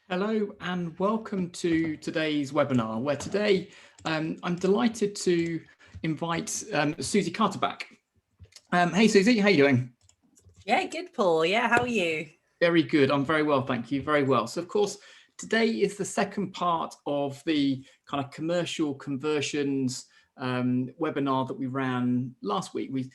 Hello and welcome to today's webinar, where today I'm delighted to invite Suzi Carter back. Hey Suzi, how you doing? Yeah, good, Paul. Yeah, how are you? Very good. I'm very well, thank you. Very well. So of course, today is the second part of the kind of commercial conversions webinar that we ran last week. We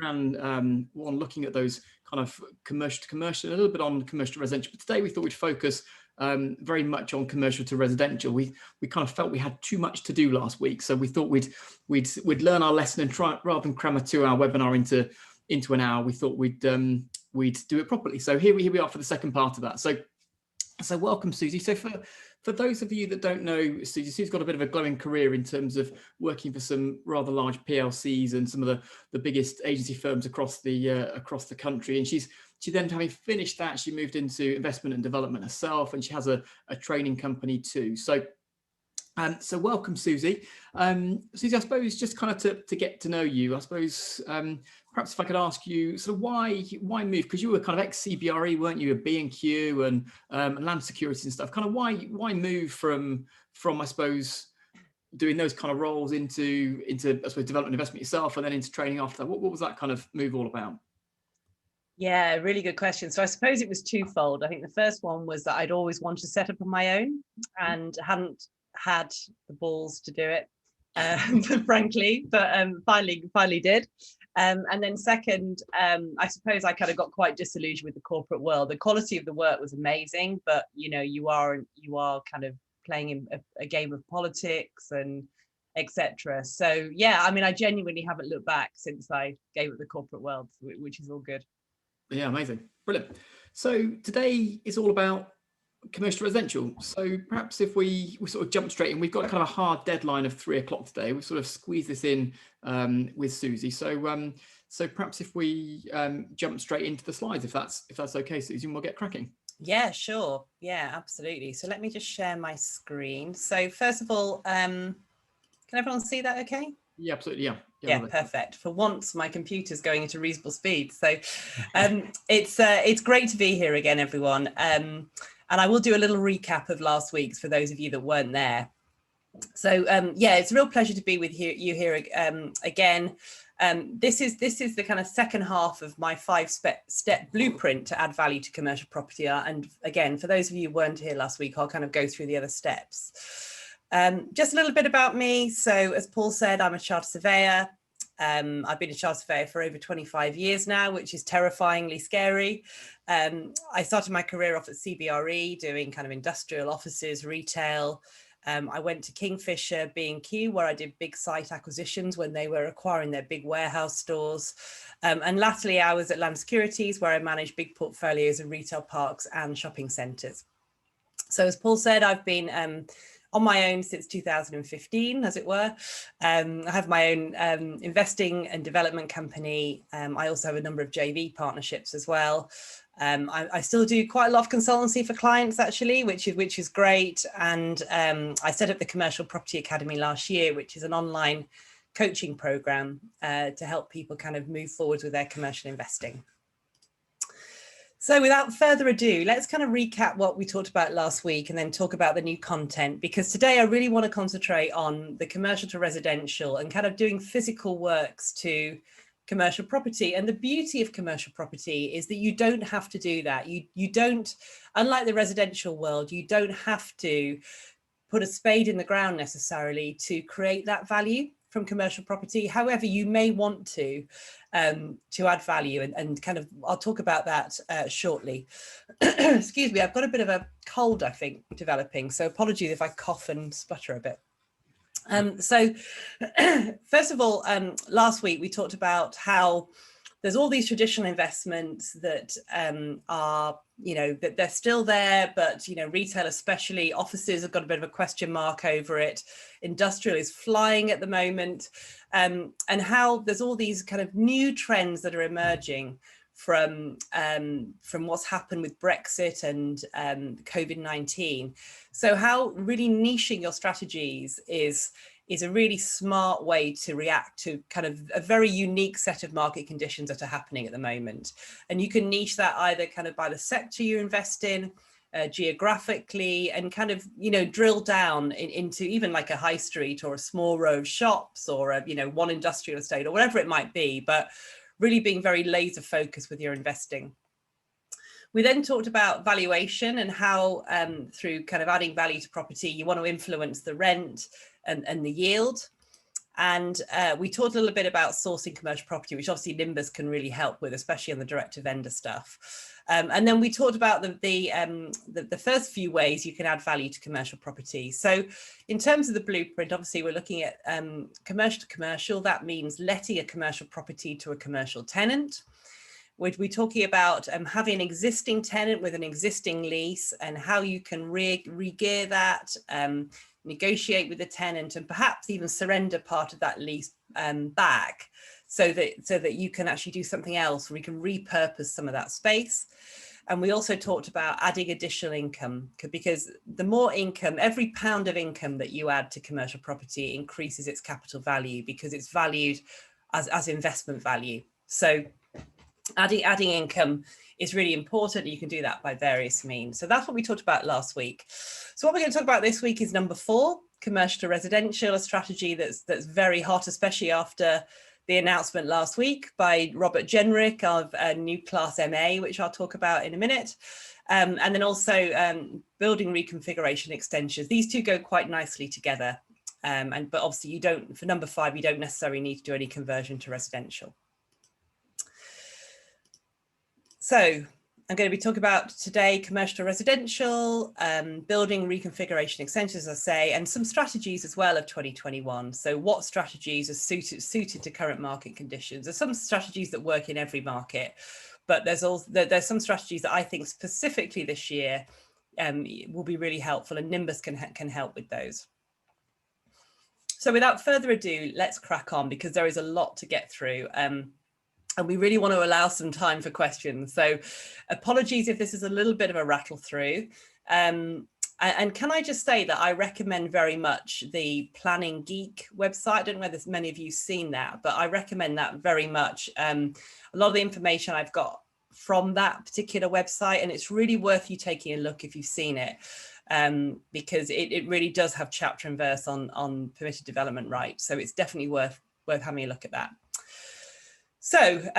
ran one looking at those kind of commercial to commercial, a little bit on commercial to residential, but today we thought we'd focus very much on commercial to residential. We kind of felt we had too much to do last week, so we thought we'd learn our lesson and try, rather than cram a 2-hour webinar into an hour, we thought we'd do it properly. So here we are for the second part of that. So welcome, Suzi. So for those of you that don't know Suzi's got a bit of a glowing career in terms of working for some rather large PLCs and some of the biggest agency firms across the country. And she then, having finished that, she moved into investment and development herself, and she has a training company too. So welcome, Suzi. Suzi, I suppose just kind of to get to know you, I suppose perhaps if I could ask you sort of why move, because you were kind of ex-CBRE, weren't you, a B&Q and land security and stuff. Kind of why move from I suppose doing those kind of roles into I suppose development investment yourself and then into training after that? What was that kind of move all about? Yeah, really good question. So I suppose it was twofold. I think the first one was that I'd always wanted to set up on my own and hadn't had the balls to do it, frankly, but finally did. And then second, I suppose I kind of got quite disillusioned with the corporate world. The quality of the work was amazing, but you are kind of playing in a game of politics and etc. So yeah, I mean, I genuinely haven't looked back since I gave up the corporate world, which is all good. Yeah, amazing, brilliant. So today is all about commercial residential. So perhaps if we sort of jump straight in, we've got kind of a hard deadline of 3 o'clock today. We've sort of squeezed this in with Suzi. So perhaps if we jump straight into the slides, if that's okay, Suzi, and we'll get cracking. Yeah, sure. Yeah, absolutely. So let me just share my screen. So first of all, can everyone see that okay? Yeah, absolutely. Yeah, perfect. For once, my computer's going at a reasonable speed. So it's great to be here again, everyone. And I will do a little recap of last week's for those of you that weren't there. So yeah, it's a real pleasure to be with you here again. This is the kind of second half of my 5-step blueprint to add value to commercial property. And again, for those of you who weren't here last week, I'll kind of go through the other steps. Just a little bit about me. So as Paul said, I'm a chartered surveyor. I've been a chartered surveyor for over 25 years now, which is terrifyingly scary. I started my career off at CBRE doing kind of industrial offices, retail. I went to Kingfisher B&Q, where I did big site acquisitions when they were acquiring their big warehouse stores. And latterly, I was at Land Securities, where I managed big portfolios of retail parks and shopping centres. So as Paul said, I've been on my own since 2015, as it were. I have my own investing and development company. I also have a number of JV partnerships as well. I still do quite a lot of consultancy for clients, actually, which is great. And I set up the Commercial Property Academy last year, which is an online coaching program to help people kind of move forward with their commercial investing. So without further ado, let's kind of recap what we talked about last week and then talk about the new content, because today I really want to concentrate on the commercial to residential and kind of doing physical works to commercial property. And the beauty of commercial property is that you don't have to do that. You don't, unlike the residential world, you don't have to put a spade in the ground necessarily to create that value from commercial property. However, you may want to add value and kind of, I'll talk about that shortly. Excuse me, I've got a bit of a cold, I think, developing. So apologies if I cough and sputter a bit. So first of all, last week we talked about how there's all these traditional investments that are, that they're still there, but, retail, especially offices, have got a bit of a question mark over it. Industrial is flying at the moment, and how there's all these kind of new trends that are emerging from what's happened with Brexit and COVID-19. So how really niching your strategies is a really smart way to react to kind of a very unique set of market conditions that are happening at the moment. And you can niche that either kind of by the sector you invest in, geographically, and kind of, drill down into even like a high street or a small row of shops or one industrial estate or whatever it might be, but really being very laser focused with your investing. We then talked about valuation and how through kind of adding value to property, you want to influence the rent and the yield. And we talked a little bit about sourcing commercial property, which obviously Nimbus can really help with, especially on the direct to vendor stuff. And then we talked about the first few ways you can add value to commercial property. So in terms of the blueprint, obviously we're looking at commercial to commercial. That means letting a commercial property to a commercial tenant. We're talking about having an existing tenant with an existing lease and how you can re-gear that, negotiate with the tenant, and perhaps even surrender part of that lease back so that you can actually do something else, or you can repurpose some of that space. And we also talked about adding additional income, because the more income, every pound of income that you add to commercial property increases its capital value, because it's valued as investment value. So adding income is really important. You can do that by various means. So that's what we talked about last week. So what we're going to talk about this week is number 4, commercial to residential, a strategy that's very hot, especially after the announcement last week by Robert Jenrick of New Class MA, which I'll talk about in a minute. And then also building reconfiguration extensions. These two go quite nicely together. But obviously for number 5, you don't necessarily need to do any conversion to residential. So I'm going to be talking about today commercial to residential, building reconfiguration extensions, as I say, and some strategies as well of 2021. So what strategies are suited to current market conditions? There's some strategies that work in every market, but there's some strategies that I think specifically this year will be really helpful, and Nimbus can help with those. So without further ado, let's crack on, because there is a lot to get through. And we really want to allow some time for questions. So apologies if this is a little bit of a rattle through. And can I just say that I recommend very much the Planning Geek website. I don't know whether many of you have seen that, but I recommend that very much. A lot of the information I've got from that particular website, and it's really worth you taking a look if you've seen it, because it really does have chapter and verse on permitted development rights. So it's definitely worth having a look at that. So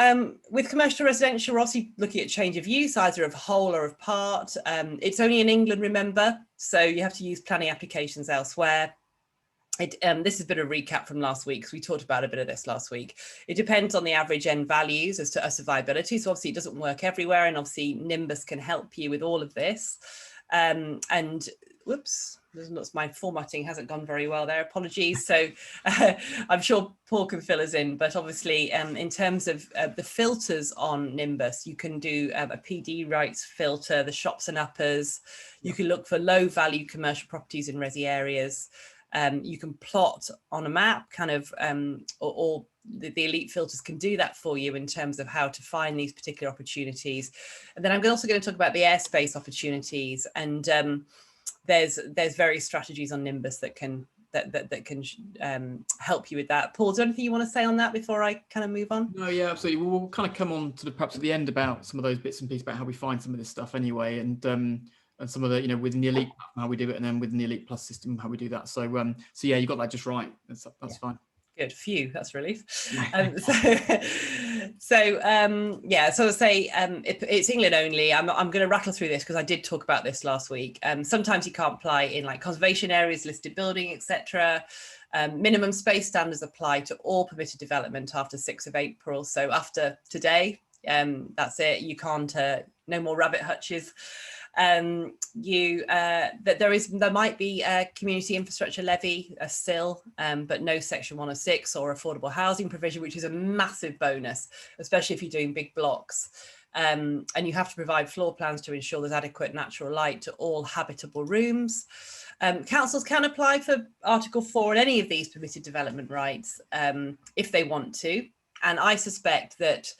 with commercial to residential, we're obviously looking at change of use, either of whole or of part. It's only in England, remember, so you have to use planning applications elsewhere. This is a bit of a recap from last week, because we talked about a bit of this last week. It depends on the average end values as to viability. So obviously it doesn't work everywhere, and obviously Nimbus can help you with all of this. And whoops, my formatting hasn't gone very well there, apologies. So I'm sure Paul can fill us in, but obviously in terms of the filters on Nimbus, you can do a PD rights filter, the shops and uppers. You can look for low value commercial properties in resi areas. You can plot on a map kind of, or the elite filters can do that for you in terms of how to find these particular opportunities. And then I'm also going to talk about the airspace opportunities, and there's various strategies on Nimbus that can help you with that. Paul, is there anything you want to say on that before I kind of move on? No, yeah, absolutely. We'll kind of come on to perhaps at the end about some of those bits and pieces about how we find some of this stuff anyway, and some of the, within the Elite how we do it, and then within the Elite Plus system how we do that. So yeah, you got that just right. That's fine. Good, phew, that's relief. So I say it's England only. I'm going to rattle through this because I did talk about this last week. Sometimes you can't apply in like conservation areas, listed building, etc. Minimum space standards apply to all permitted development after 6th of April. So after today, that's it. You can't, no more rabbit hutches. There might be a community infrastructure levy, a SIL, but no section 106 or affordable housing provision, which is a massive bonus, especially if you're doing big blocks. And you have to provide floor plans to ensure there's adequate natural light to all habitable rooms. Councils can apply for Article 4 and any of these permitted development rights if they want to. And I suspect that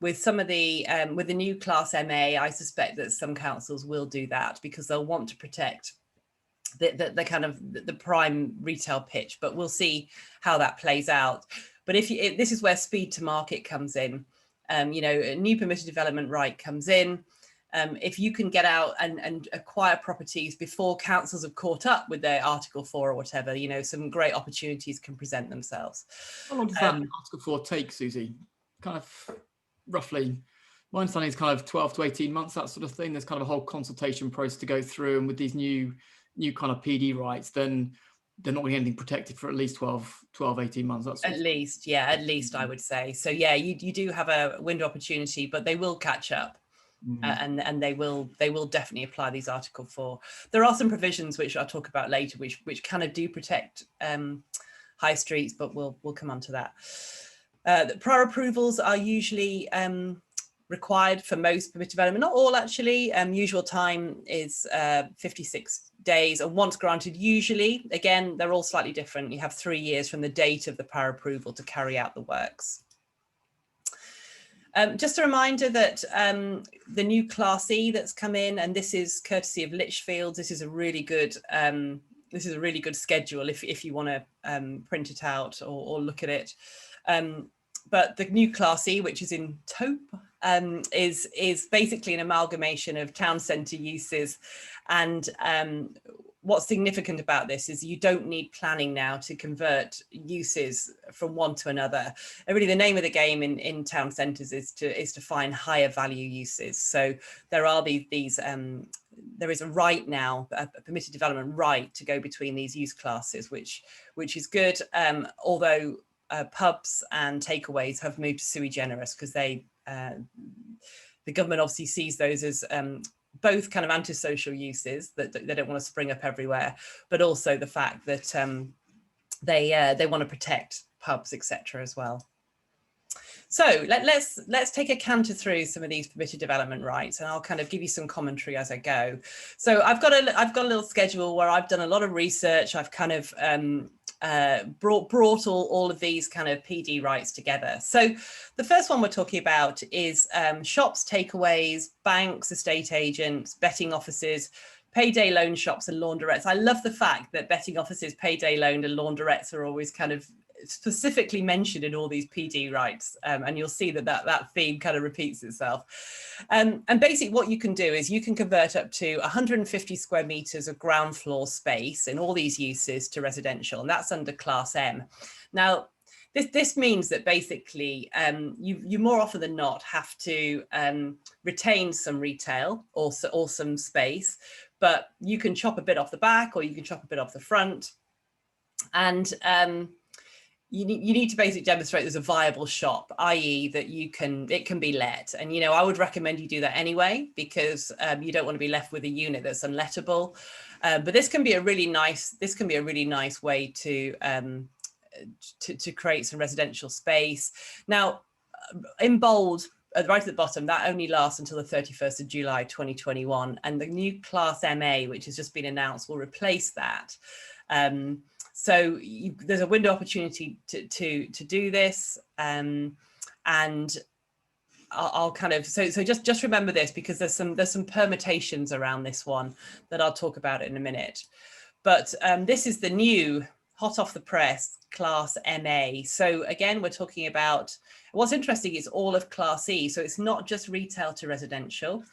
with some of the with the new class MA, I suspect that some councils will do that because they'll want to protect the kind of the prime retail pitch. But we'll see how that plays out. But if this is where speed to market comes in, a new permitted development right comes in, if you can get out and acquire properties before councils have caught up with their Article 4 or whatever, you know, some great opportunities can present themselves. How long does that Article 4 take, Suzi? Kind of roughly, my understanding is kind of 12 to 18 months, that sort of thing. There's kind of a whole consultation process to go through, and with these new kind of PD rights, then they're not getting anything protected for at least 12, 18 months. That's at least, yeah, at least I would say. So yeah, you do have a window opportunity, but they will catch up. And they will definitely apply these Article 4. There are some provisions which I'll talk about later, which kind of do protect high streets, but we'll come on to that. The prior approvals are usually required for most permitted development, not all actually. Usual time is 56 days, and once granted, usually, again, they're all slightly different. You have 3 years from the date of the prior approval to carry out the works. Just a reminder that the new Class E that's come in, and this is courtesy of Lichfields. This is a really good schedule if you want to print it out or look at it. But the new Class E, which is in taupe, is basically an amalgamation of town centre uses. And what's significant about this is you don't need planning now to convert uses from one to another. And really the name of the game in town centres is to find higher value uses. So there are there is a right now, a permitted development right to go between these use classes, which is good. Although pubs and takeaways have moved to sui generis because the government obviously sees those as both kind of antisocial uses that they don't want to spring up everywhere, but also the fact that they want to protect pubs, etc. as well. So let's take a canter through some of these permitted development rights, and I'll kind of give you some commentary as I go. So I've got a little schedule where I've done a lot of research. I've kind of brought all of these kind of PD rights together. So the first one we're talking about is shops, takeaways, banks, estate agents, betting offices, payday loan shops and laundrettes. I love the fact that betting offices, payday loan and laundrettes are always kind of specifically mentioned in all these PD rights, and you'll see that theme kind of repeats itself. And basically what you can do is you can convert up to 150 square meters of ground floor space in all these uses to residential, and that's under Class M. Now this means that basically you more often than not have to retain some retail or some space, but you can chop a bit off the back or you can chop a bit off the front, and you need to basically demonstrate there's a viable shop, i.e. that it can be let. And, you know, I would recommend you do that anyway, because you don't want to be left with a unit that's unlettable. But this can be a really nice way to create some residential space. Now, in bold, right at the bottom, that only lasts until the 31st of July, 2021. And the new Class MA, which has just been announced, will replace that. So there's a window opportunity to do this, and I'll kind of so just remember this, because there's some permutations around this one that I'll talk about in a minute. But this is the new hot off the press Class MA. So again, we're talking about, what's interesting is all of Class E. So it's not just retail to residential.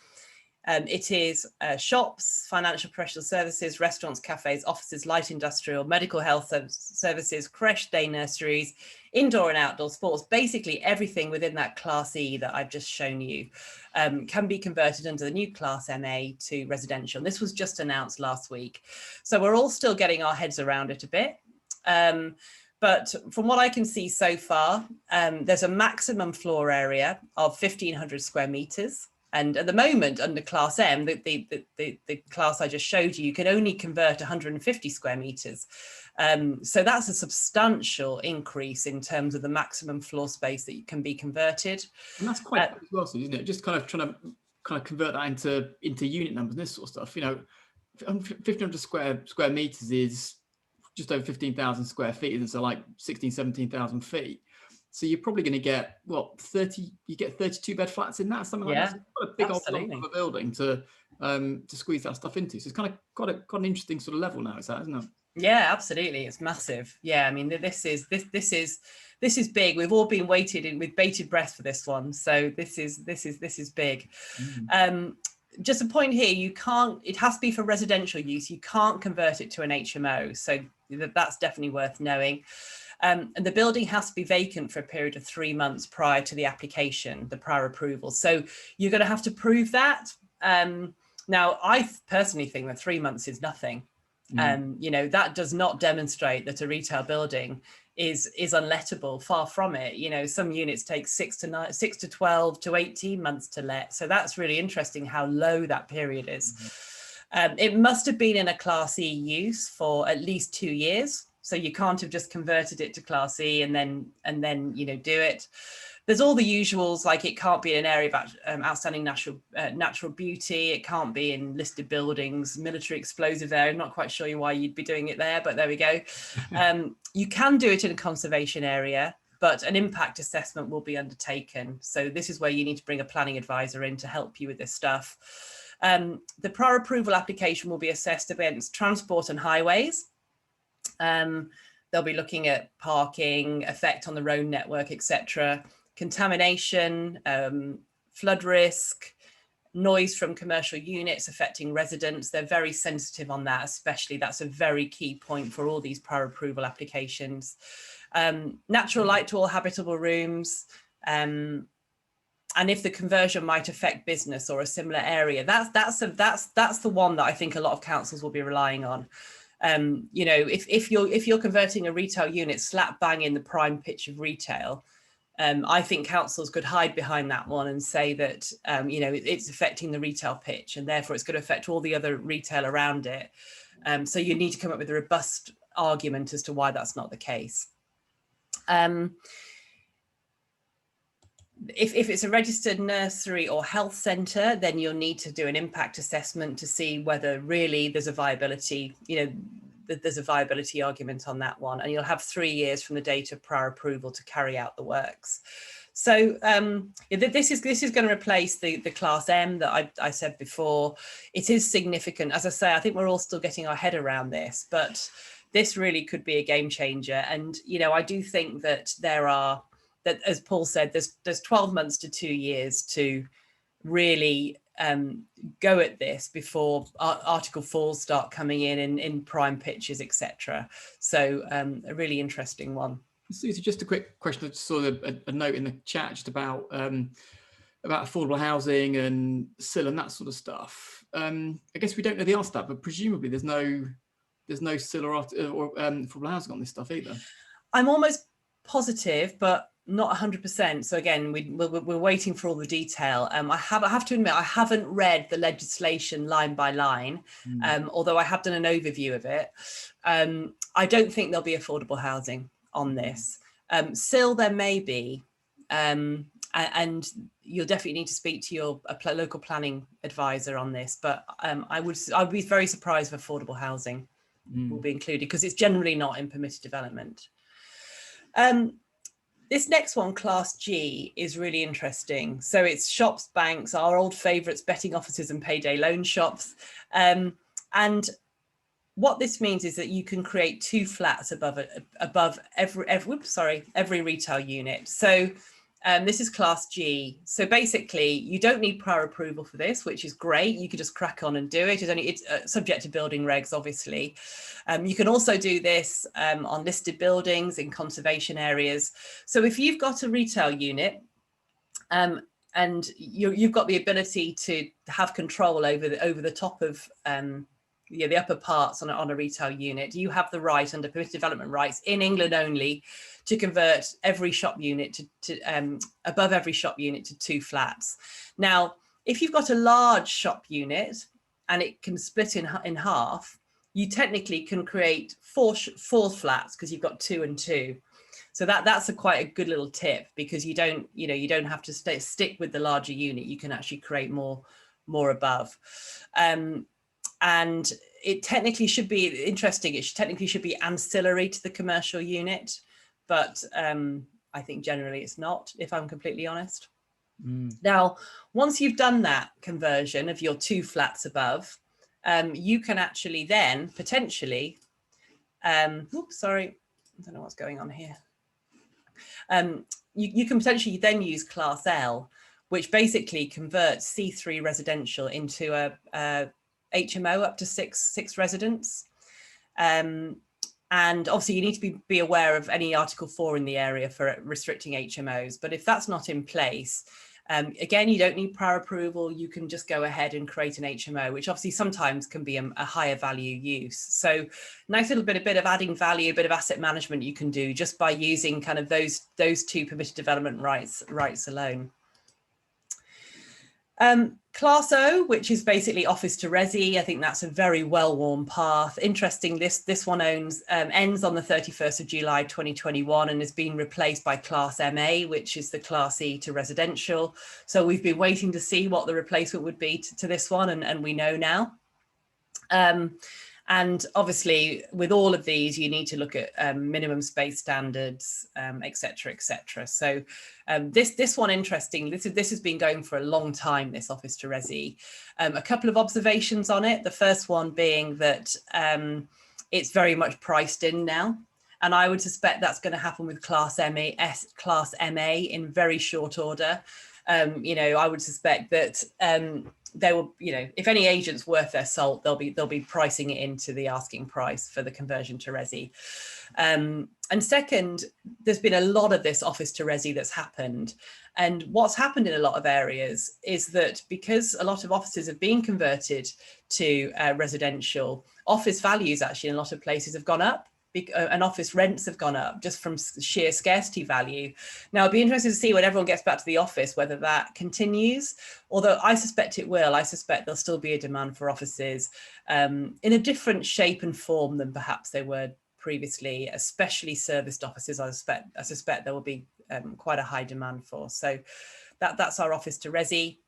It is shops, financial professional services, restaurants, cafes, offices, light industrial, medical health services, creche, day nurseries, indoor and outdoor sports. Basically everything within that Class E that I've just shown you can be converted under the new Class MA to residential. And this was just announced last week. So we're all still getting our heads around it a bit. But from what I can see so far, there's a maximum floor area of 1,500 square meters. And at the moment, under Class M, the class I just showed you, you can only convert 150 square meters. So that's a substantial increase in terms of the maximum floor space that can be converted. And that's quite good as well, isn't it? Just kind of trying to convert that into unit numbers and this sort of stuff. You know, 1,500 square meters is just over 15,000 square feet, and so like 17,000 feet. So you're probably going to get, what, 32 bed flats in that, something like that. So it's quite a big old block of a building to squeeze that stuff into. So it's kind of got an interesting sort of level now, isn't it? Yeah, absolutely. It's massive. Yeah, I mean, this is big. We've all been waiting with bated breath for this one. So this is big. just a point here, you can't, it has to be for residential use. You can't convert it to an HMO. So that's definitely worth knowing. And the building has to be vacant for a period of 3 months prior to the application, the prior approval. So you're going to have to prove that. Now, I personally think that 3 months is nothing. You know, that does not demonstrate that a retail building is unlettable. Far from it. You know, some units take 6 to 12 to 18 months to let. So that's really interesting how low that period is. It must have been in a Class E use for at least 2 years. So you can't have just converted it to Class E and then you know, do it. There's all the usuals, like it can't be an area of outstanding natural beauty. It can't be in listed buildings, military explosive area. I'm not quite sure why you'd be doing it there, but there we go. You can do it in a conservation area, but an impact assessment will be undertaken. So this is where you need to bring a planning advisor in to help you with this stuff. The prior approval application will be assessed against transport and highways. They'll be looking at parking, effect on the road network, etc., contamination, flood risk, noise from commercial units affecting residents. They're very sensitive on that, especially. That's a very key point for all these prior approval applications. Natural light to all habitable rooms, and if the conversion might affect business or a similar area. That's the one that I think a lot of councils will be relying on. You know, if you're converting a retail unit slap bang in the prime pitch of retail, I think councils could hide behind that one and say that, you know, it's affecting the retail pitch and therefore it's going to affect all the other retail around it. So you need to come up with a robust argument as to why that's not the case. If it's a registered nursery or health centre, then you'll need to do an impact assessment to see whether really there's a viability, you know, there's a viability argument on that one. And you'll have 3 years from the date of prior approval to carry out the works. So this is going to replace the Class M that I said before. It is significant. As I say, I think we're all still getting our head around this, but this really could be a game changer. And, you know, I do think that that, as Paul said, there's 12 months to 2 years to really go at this before Article 4s start coming in prime pitches, etc. So a really interesting one. Suzi, just a quick question. I just saw a note in the chat just about affordable housing and SIL and that sort of stuff. I guess we don't know the answer to that, but presumably there's no SIL or affordable housing on this stuff either. I'm almost positive, but not 100%. So again, we're waiting for all the detail. I have to admit, I haven't read the legislation line by line, although I have done an overview of it. I don't think there'll be affordable housing on this. SIL there may be, and you'll definitely need to speak to your local planning advisor on this. But I'd be very surprised if affordable housing will be included, because it's generally not in permitted development. This next one, Class G, is really interesting. So it's shops, banks, our old favourites, betting offices and payday loan shops. And what this means is that you can create 2 flats above every retail unit. So this is Class G. So basically, you don't need prior approval for this, which is great. You can just crack on and do it. It's subject to building regs, obviously. You can also do this on listed buildings in conservation areas. So if you've got a retail unit and you've got the ability to have control over the top of the upper parts on a retail unit, you have the right under permitted development rights in England only to convert every shop unit to above every shop unit to 2 flats. Now, if you've got a large shop unit and it can split in half, you technically can create four flats because you've got 2 and 2. So that's quite a good little tip, because you don't have to stick with the larger unit. You can actually create more above. And it technically should be interesting. It technically should be ancillary to the commercial unit, but I think generally it's not, if I'm completely honest. Now, once you've done that conversion of your 2 flats above, you can actually then potentially, oops, sorry, I don't know what's going on here. You can potentially then use Class L, which basically converts C3 residential into a HMO up to six residents. And obviously you need to be aware of any Article 4 in the area for restricting HMOs. But if that's not in place, again, you don't need prior approval. You can just go ahead and create an HMO, which obviously sometimes can be a higher value use. So nice little bit of adding value, a bit of asset management you can do just by using kind of those two permitted development rights alone. Class O, which is basically office to resi. I think that's a very well-worn path. Interesting, this one ends on the 31st of July 2021 and has been replaced by Class MA, which is the Class E to residential. So we've been waiting to see what the replacement would be to this one, and we know now. And obviously, with all of these, you need to look at minimum space standards, et cetera, et cetera. So this one, interesting, this has been going for a long time, this office to resi. A couple of observations on it. The first one being that it's very much priced in now. And I would suspect that's going to happen with Class MA in very short order. You know, I would suspect that they will, you know, if any agent's worth their salt, they'll be pricing it into the asking price for the conversion to resi. And second, there's been a lot of this office to resi that's happened. And what's happened in a lot of areas is that because a lot of offices have been converted to residential, office values actually in a lot of places have gone up. And office rents have gone up just from sheer scarcity value. Now, it'd be interesting to see when everyone gets back to the office, whether that continues, although I suspect it will. I suspect there'll still be a demand for offices in a different shape and form than perhaps they were previously, especially serviced offices. I suspect there will be quite a high demand for. So that's our office to resi.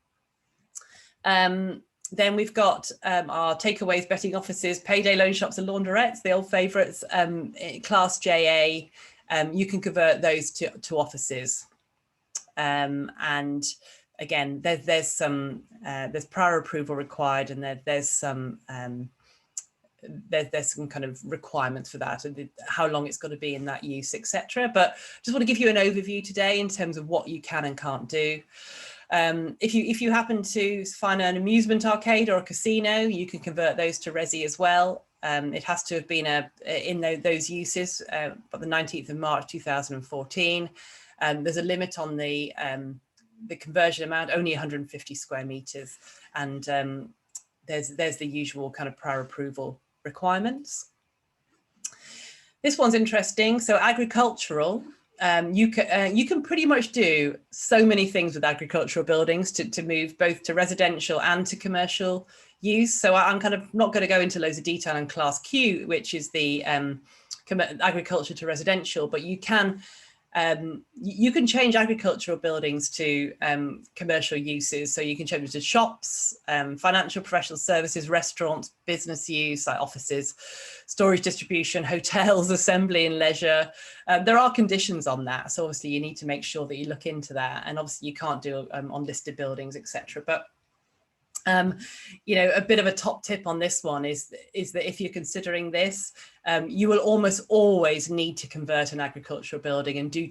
Then we've got our takeaways, betting offices, payday loan shops and laundrettes, the old favourites, Class JA. You can convert those to offices. And again, there's prior approval required, and there's some kind of requirements for that, and how long it's got to be in that use, etc. But just want to give you an overview today in terms of what you can and can't do. If you happen to find an amusement arcade or a casino, you can convert those to resi as well. It has to have been in those uses by the 19th of March 2014. There's a limit on the conversion amount, only 150 square meters, and there's the usual kind of prior approval requirements. This one's interesting. So agricultural. You can pretty much do so many things with agricultural buildings to move both to residential and to commercial use. So I'm kind of not going to go into loads of detail on Class Q, which is the agriculture to residential, but you can change agricultural buildings to commercial uses. So you can change them to shops, financial professional services, restaurants, business use like offices, storage distribution, hotels, assembly and leisure. There are conditions on that. So obviously you need to make sure that you look into that. And obviously you can't do on listed buildings, etc. But you know, a bit of a top tip on this one is that if you're considering this, you will almost always need to convert an agricultural building and do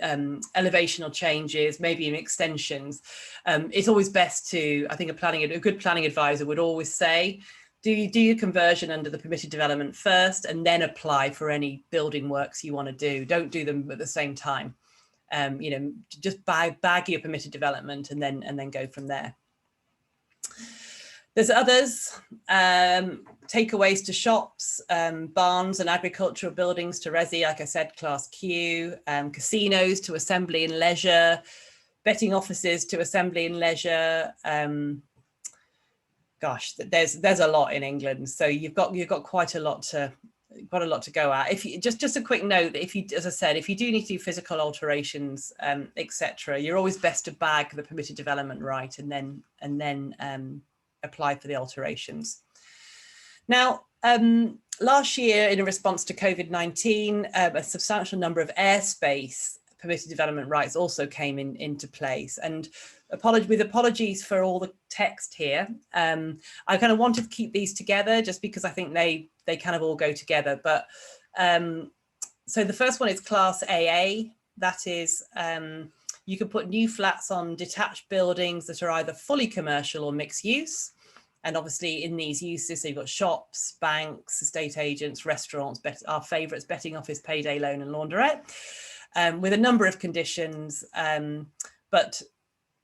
elevational changes, maybe even extensions. It's always best to, I think a good planning advisor would always say, do your conversion under the permitted development first and then apply for any building works you want to do. Don't do them at the same time. You know, just bag your permitted development and then go from there. There's others, takeaways to shops, barns and agricultural buildings to resi, like I said, Class Q, casinos to assembly and leisure, betting offices to assembly and leisure. Gosh, there's a lot in England, so you've got quite a lot to go at. If you just a quick note that if you, as I said, if you do need to do physical alterations, etc., you're always best to bag the permitted development right and then apply for the alterations. Now, last year, in response to COVID-19, a substantial number of airspace permitted development rights also came into place. And with apologies for all the text here, I kind of wanted to keep these together just because I think they kind of all go together. But so the first one is Class AA. That is You can put new flats on detached buildings that are either fully commercial or mixed use. And obviously in these uses, so you've got shops, banks, estate agents, restaurants, our favourites, betting office, payday loan and laundrette, with a number of conditions, but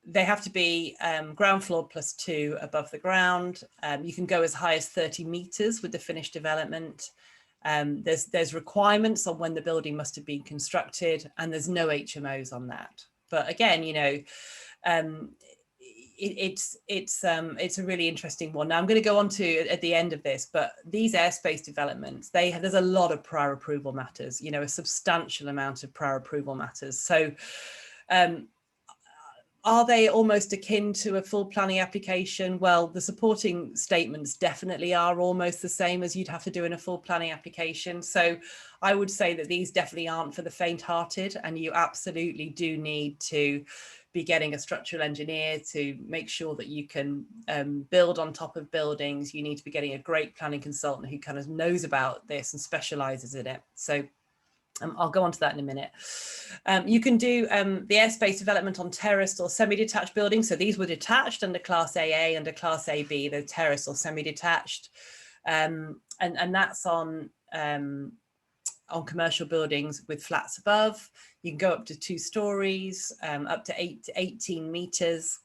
they have to be ground floor +2 above the ground. You can go as high as 30 metres with the finished development. There's requirements on when the building must have been constructed, and there's no HMOs on that. But again, you know, it's a really interesting one. Now I'm going to go on to at the end of this, but these airspace developments, there's a lot of prior approval matters, you know, a substantial amount of prior approval matters. So are they almost akin to a full planning application? Well, the supporting statements definitely are almost the same as you'd have to do in a full planning application. So I would say that these definitely aren't for the faint-hearted, and you absolutely do need to be getting a structural engineer to make sure that you can build on top of buildings. You need to be getting a great planning consultant who kind of knows about this and specialises in it. So I'll go on to that in a minute. You can do the airspace development on terraced or semi-detached buildings. So these were detached under Class AA, under Class AB, they're terraced or semi-detached. And that's on commercial buildings with flats above. You can go up to 2 stories, up to 8 to 18 metres.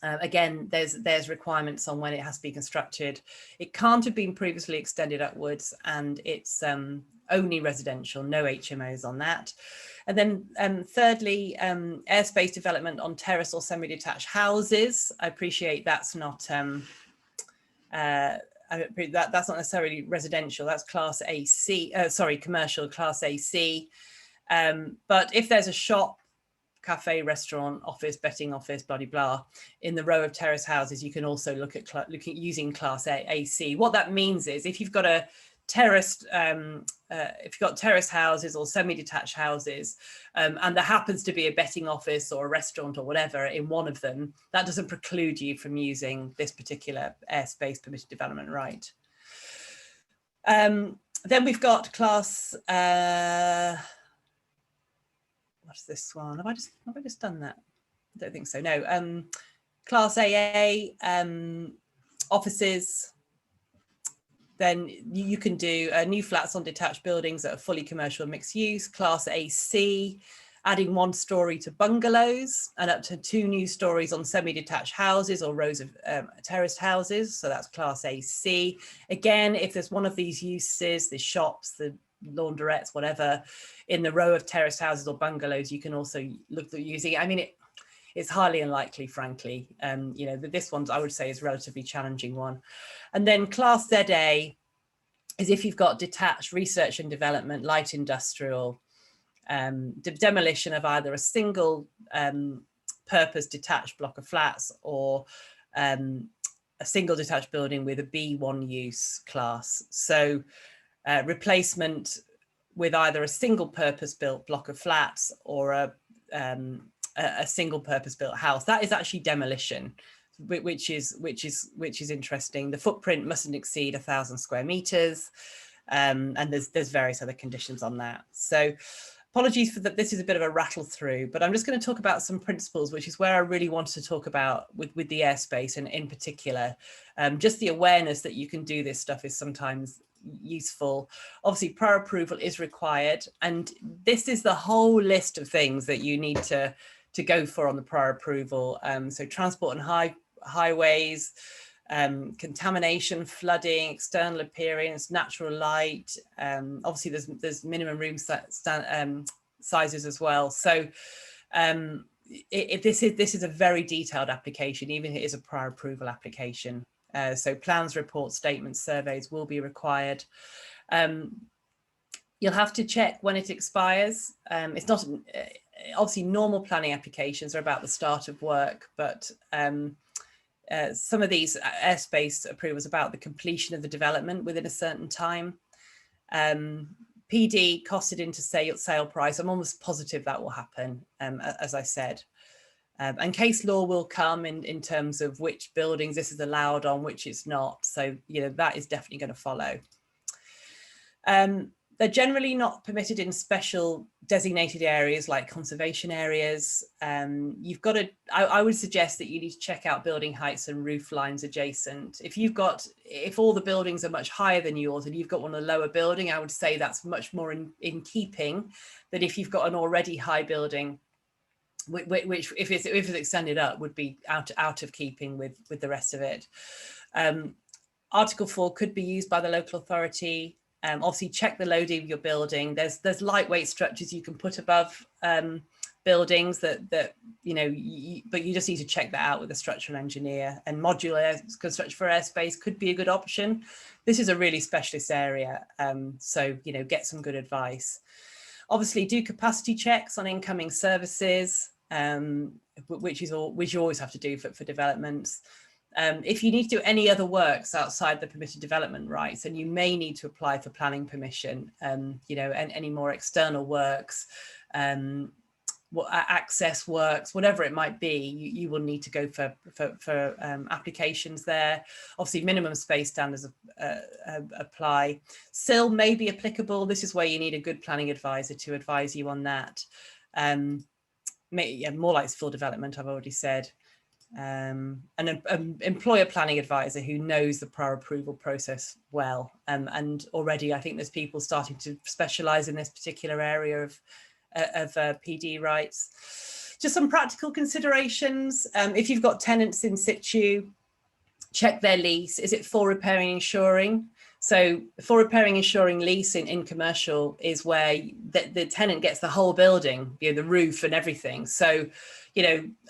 Again, there's requirements on when it has to be constructed. It can't have been previously extended upwards, and it's only residential, no HMOs on that. And then thirdly, airspace development on terrace or semi-detached houses. I appreciate that's not that's not necessarily residential, that's Class AC, commercial, Class AC. But if there's a shop, cafe, restaurant, office, betting office, blah, blah, blah, in the row of terrace houses, you can also look at using Class AC. What that means is if you've got a terraced, if you've got terrace houses or semi-detached houses, and there happens to be a betting office or a restaurant or whatever in one of them, that doesn't preclude you from using this particular airspace permitted development right. Then we've got Class, what's this one? Have I just done that? I don't think so. No. Class AA, offices. Then you can do new flats on detached buildings that are fully commercial and mixed use. Class AC, adding 1 story to bungalows, and up to 2 new stories on semi-detached houses or rows of terraced houses. So that's Class AC. Again, if there's one of these uses, the shops, the laundrettes, whatever, in the row of terraced houses or bungalows, you can also look at using it. I mean, it's highly unlikely, frankly. You know, this one I would say is a relatively challenging one. And then Class ZA is if you've got detached research and development, light industrial, demolition of either a single purpose detached block of flats or a single detached building with a B1 use class. So replacement with either a single purpose built block of flats or a single purpose built house. That is actually demolition, which is interesting. The footprint mustn't exceed 1,000 square meters, and there's various other conditions on that. So apologies for that. This is a bit of a rattle through, but I'm just going to talk about some principles, which is where I really wanted to talk about with the airspace, and in particular, just the awareness that you can do this stuff is sometimes useful. Obviously, prior approval is required, and this is the whole list of things that you need to go for on the prior approval. So transport and highways, contamination, flooding, external appearance, natural light. Obviously, there's minimum room sizes as well. So this is a very detailed application, even if it is a prior approval application. So plans, reports, statements, surveys will be required. You'll have to check when it expires. It's not obviously normal planning applications are about the start of work, but some of these airspace approvals about the completion of the development within a certain time. PD costed into sale price. I'm almost positive that will happen, as I said. And case law will come in terms of which buildings this is allowed on, which it's not. So, you know, that is definitely going to follow. They're generally not permitted in special designated areas like conservation areas. You've got to, I would suggest that you need to check out building heights and roof lines adjacent. If all the buildings are much higher than yours and you've got one a lower building, I would say that's much more in keeping than if you've got an already high building, which if it's extended up would be out of keeping with the rest of it. Article 4 could be used by the local authority. Obviously check the loading of your building. There's lightweight structures you can put above buildings that but you just need to check that out with a structural engineer. And modular construction for airspace could be a good option. This is a really specialist area, so get some good advice. Obviously do capacity checks on incoming services, which you always have to do for developments. If you need to do any other works outside the permitted development rights, then you may need to apply for planning permission, and any more external works, access works, whatever it might be, you will need to go for applications there. Obviously, minimum space standards apply. SIL may be applicable. This is where you need a good planning advisor to advise you on that. More like full development, I've already said. An employer planning advisor who knows the prior approval process well, and already I think there's people starting to specialize in this particular area of PD rights. Just some practical considerations. If you've got tenants in situ, check their lease. Is it for repairing and insuring? So for repairing and insuring lease in commercial is where the tenant gets the whole building, the roof and everything. So,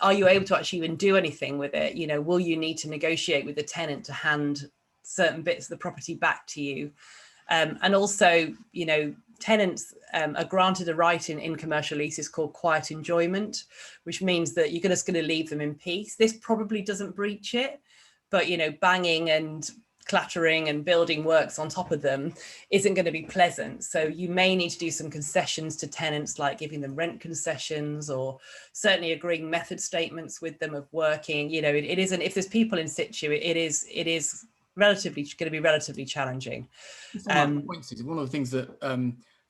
are you able to actually even do anything with it? Will you need to negotiate with the tenant to hand certain bits of the property back to you? And also, tenants are granted a right in commercial leases called quiet enjoyment, which means that you're just going to leave them in peace. This probably doesn't breach it, but banging and clattering and building works on top of them isn't going to be pleasant. So you may need to do some concessions to tenants, like giving them rent concessions, or certainly agreeing method statements with them of working. It isn't, if there's people in situ, it is relatively going to be relatively challenging. One of the things that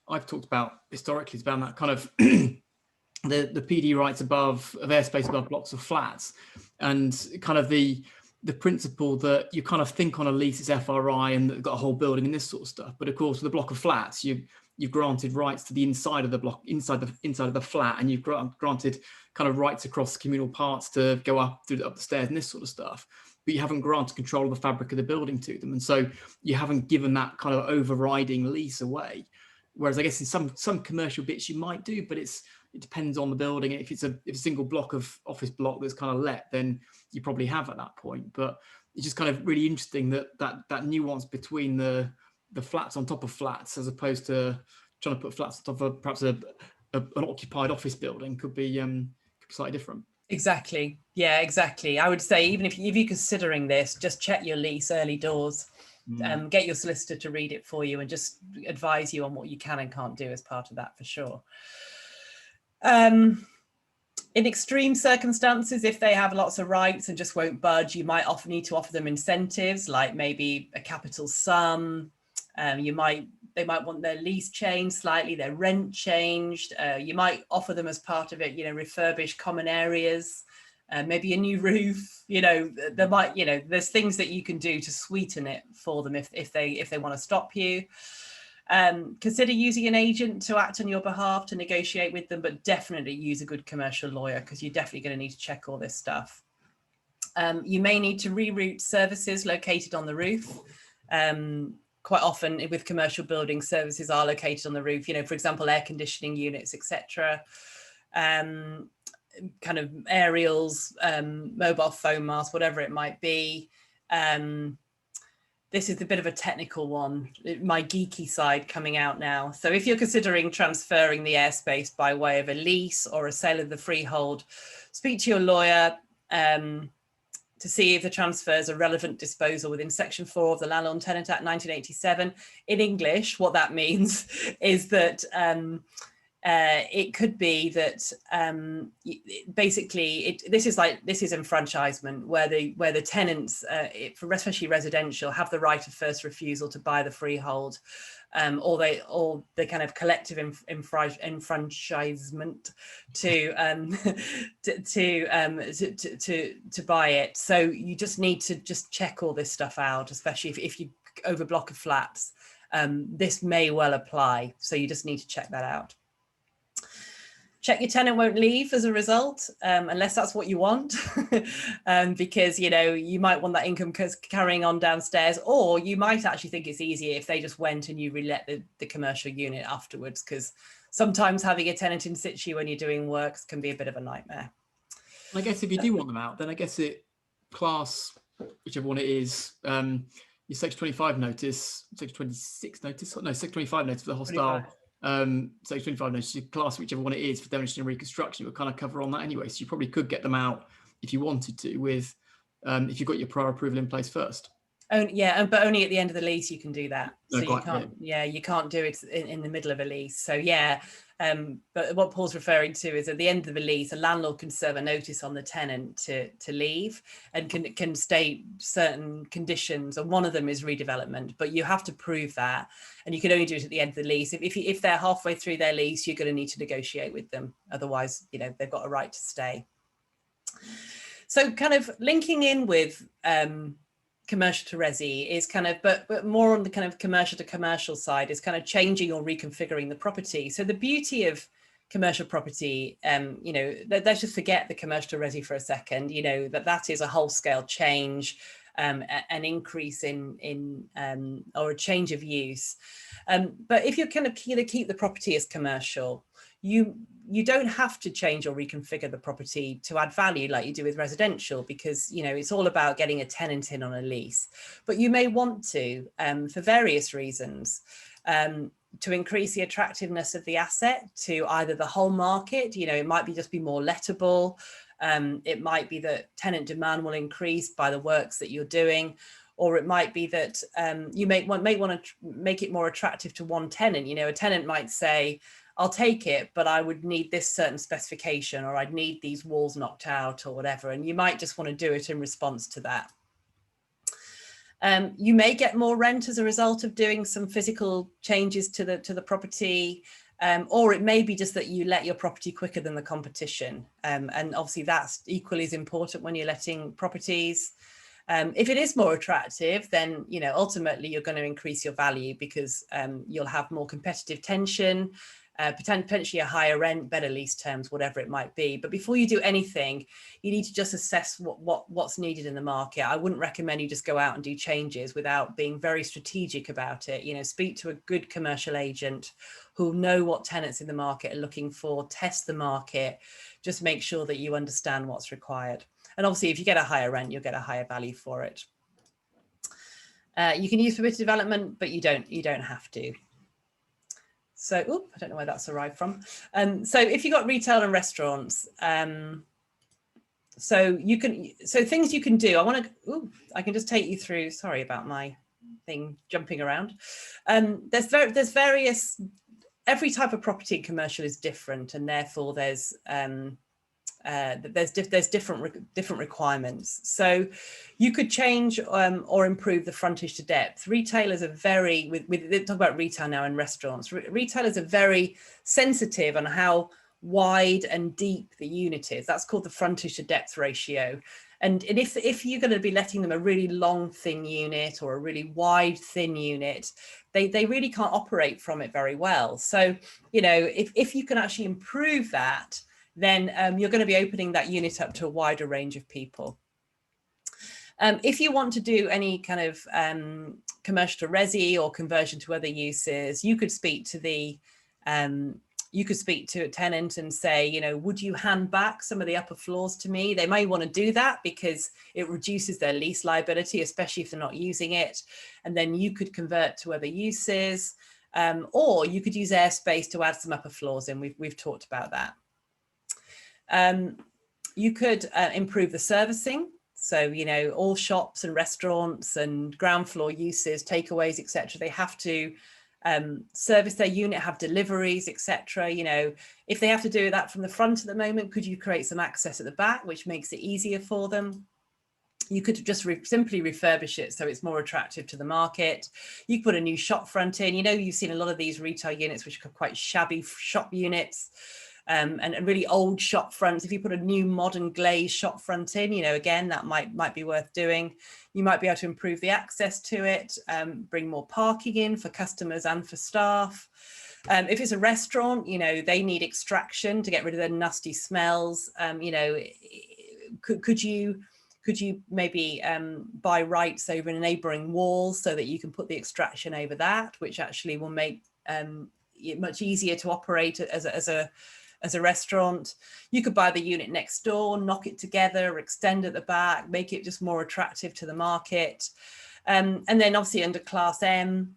I've talked about historically is about that kind of the PD rights of airspace above blocks of flats, and kind of the principle that you kind of think on a lease it's FRI and they've got a whole building and this sort of stuff. But of course, with a block of flats, you've granted rights to the inside of the block, inside of the flat, and you've granted kind of rights across communal parts to go up the stairs and this sort of stuff. But you haven't granted control of the fabric of the building to them, and so you haven't given that kind of overriding lease away. Whereas I guess in some commercial bits you might do, but it depends on the building. If it's a single block of office block that's kind of let, then you probably have at that point. But it's just kind of really interesting that nuance between the flats on top of flats, as opposed to trying to put flats on top of perhaps an occupied office building, could be slightly different. Exactly. Yeah, exactly. I would say, even if you're considering this, just check your lease early doors. Get your solicitor to read it for you and just advise you on what you can and can't do as part of that, for sure. In extreme circumstances, if they have lots of rights and just won't budge, you might need to offer them incentives, like maybe a capital sum. They might want their lease changed slightly, their rent changed. You might offer them as part of it, refurbished common areas, maybe a new roof. There's things that you can do to sweeten it for them if they want to stop you. Consider using an agent to act on your behalf to negotiate with them, but definitely use a good commercial lawyer, because you're definitely going to need to check all this stuff. You may need to reroute services located on the roof. Quite often with commercial buildings, services are located on the roof, for example, air conditioning units, etc. Kind of aerials, mobile phone masts, whatever it might be. This is a bit of a technical one, my geeky side coming out now. So if you're considering transferring the airspace by way of a lease or a sale of the freehold, speak to your lawyer to see if the transfers are relevant disposal within Section 4 of the Landlord and Tenant Act 1987. In English, what that means is that it could be that basically this is enfranchisement, where the tenants, for especially residential, have the right of first refusal to buy the freehold, or the kind of collective enfranchisement to buy it. So you just need to just check all this stuff out, especially if you over block of flats. This may well apply, so you just need to check that out. Check your tenant won't leave as a result, unless that's what you want, because you might want that income carrying on downstairs, or you might actually think it's easier if they just went and you relet the commercial unit afterwards, because sometimes having a tenant in situ when you're doing works can be a bit of a nightmare. I guess if you do want them out, then I guess class, whichever one it is, your Section 25 notice, Section 26 notice, no, Section 25 notice for the hostile. Section 25 notice, you class whichever one it is for demolition and reconstruction, it would kind of cover on that anyway. So you probably could get them out if you wanted to, with if you've got your prior approval in place first. Oh yeah, but only at the end of the lease you can do that. So you can't. Yeah, you can't do it in the middle of a lease. So yeah, but what Paul's referring to is at the end of a lease, a landlord can serve a notice on the tenant to leave, and can state certain conditions, and one of them is redevelopment. But you have to prove that, and you can only do it at the end of the lease. If they're halfway through their lease, you're going to need to negotiate with them. Otherwise, they've got a right to stay. So kind of linking in with commercial to resi is kind of, but more on the kind of commercial to commercial side, is kind of changing or reconfiguring the property. So the beauty of commercial property, let's just forget the commercial to resi for a second, that is a whole scale change, an increase in or a change of use. But if you're kind of keen to keep the property as commercial, you don't have to change or reconfigure the property to add value like you do with residential, because it's all about getting a tenant in on a lease. But you may want to, for various reasons, to increase the attractiveness of the asset to either the whole market. It might be just be more lettable. It might be that tenant demand will increase by the works that you're doing, or it might be that you may want to make it more attractive to one tenant. A tenant might say, I'll take it, but I would need this certain specification, or I'd need these walls knocked out or whatever. And you might just want to do it in response to that. You may get more rent as a result of doing some physical changes to the property, or it may be just that you let your property quicker than the competition. And obviously that's equally as important when you're letting properties. If it is more attractive, then ultimately you're going to increase your value, because you'll have more competitive tension, potentially a higher rent, better lease terms, whatever it might be. But before you do anything, you need to just assess what's needed in the market. I wouldn't recommend you just go out and do changes without being very strategic about it. Speak to a good commercial agent who know what tenants in the market are looking for, test the market, just make sure that you understand what's required. And obviously, if you get a higher rent, you'll get a higher value for it. You can use permitted development, but you don't have to. So, I don't know where that's arrived from. So if you've got retail and restaurants, so things you can do. I can just take you through. Sorry about my thing jumping around. There's various. Every type of property in commercial is different, and therefore there's different requirements. So you could change or improve the frontage to depth. Retailers are very, we talk about retail now and restaurants, retailers are very sensitive on how wide and deep the unit is. That's called the frontage to depth ratio. And if you're going to be letting them a really long, thin unit or a really wide, thin unit, they really can't operate from it very well. So, if you can actually improve that, then you're going to be opening that unit up to a wider range of people. If you want to do any kind of commercial to resi or conversion to other uses, you could speak to a tenant and say, would you hand back some of the upper floors to me? They may want to do that because it reduces their lease liability, especially if they're not using it. And then you could convert to other uses, or you could use airspace to add some upper floors in. We've talked about that. You could improve the servicing. So, all shops and restaurants and ground floor uses, takeaways, etc., they have to service their unit, have deliveries, etc. You know, if they have to do that from the front at the moment, could you create some access at the back, which makes it easier for them? You could just simply refurbish it so it's more attractive to the market. You could put a new shop front in. You know, you've seen a lot of these retail units which are quite shabby shop units, and really old shop fronts. If you put a new modern glazed shop front in, you know, again, that might be worth doing. You might be able to improve the access to it, bring more parking in for customers and for staff. If it's a restaurant, you know, they need extraction to get rid of the nasty smells. You know, could you maybe buy rights over a neighbouring wall so that you can put the extraction over that, which actually will make it much easier to operate as a restaurant. You could buy the unit next door, knock it together, extend at the back, make it just more attractive to the market. And then obviously under Class M,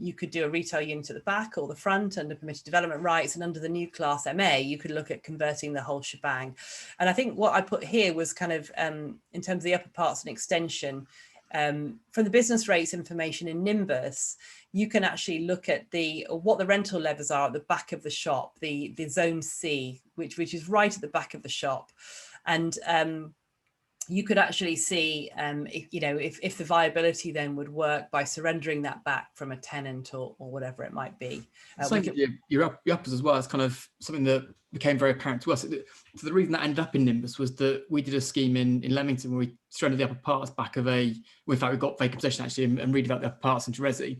you could do a retail unit at the back or the front under permitted development rights, and under the new Class MA, you could look at converting the whole shebang. And I think what I put here was kind of, in terms of the upper parts and extension, from the business rates information in Nimbus, you can actually look at what the rental levels are at the back of the shop, the zone C, which is right at the back of the shop. And you could actually see, if the viability then would work by surrendering that back from a tenant or whatever it might be. Your uppers as well. It's kind of something that became very apparent to us. So the reason that ended up in Nimbus was that we did a scheme in Leamington where we surrendered the upper parts back of in fact, we got vacant possession actually and redeveloped the upper parts into resi.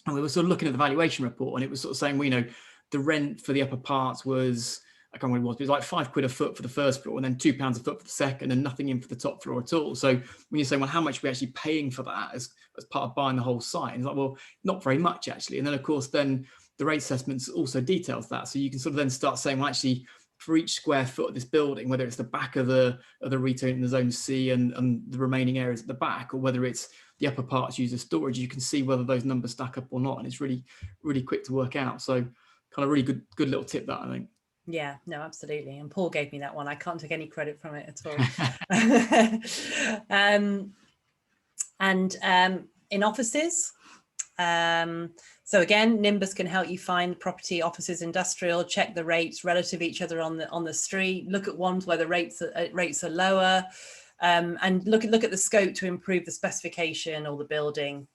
And we were sort of looking at the valuation report, and it was sort of saying, well, you know, the rent for the upper parts was, I can't remember what it was, but it was like £5 a foot for the first floor and then £2 a foot for the second, and nothing in for the top floor at all. So when you're saying, well, how much are we actually paying for that as part of buying the whole site? And it's like, well, not very much actually. And then of course, then the rate assessments also details that. So you can sort of then start saying, well, actually, for each square foot of this building, whether it's the back of the retail in the zone C and the remaining areas at the back, or whether it's the upper parts used as storage, you can see whether those numbers stack up or not. And it's really, really quick to work out. So kind of really good little tip that, I think. Yeah, no, absolutely. And Paul gave me that one. I can't take any credit from it at all. In offices, so again, Nimbus can help you find property, offices, industrial, check the rates relative to each other on the street, look at ones where the rates are lower, and look at the scope to improve the specification or the building.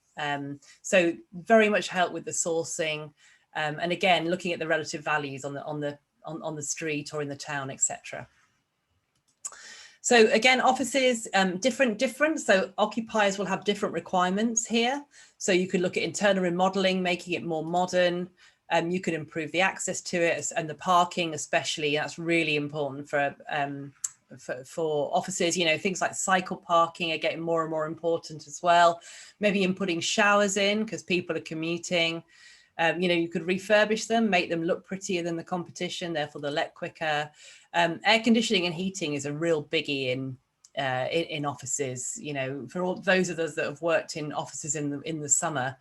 So very much help with the sourcing, and again, looking at the relative values on the street or in the town, etc. So again, offices, different. So occupiers will have different requirements here. So you could look at internal remodeling, making it more modern. You could improve the access to it and the parking, especially. That's really important for offices. You know, things like cycle parking are getting more and more important as well. Maybe putting showers in because people are commuting. You could refurbish them, make them look prettier than the competition, therefore they'll let quicker. Air conditioning and heating is a real biggie in offices. You know, for all those of us that have worked in offices in the summer,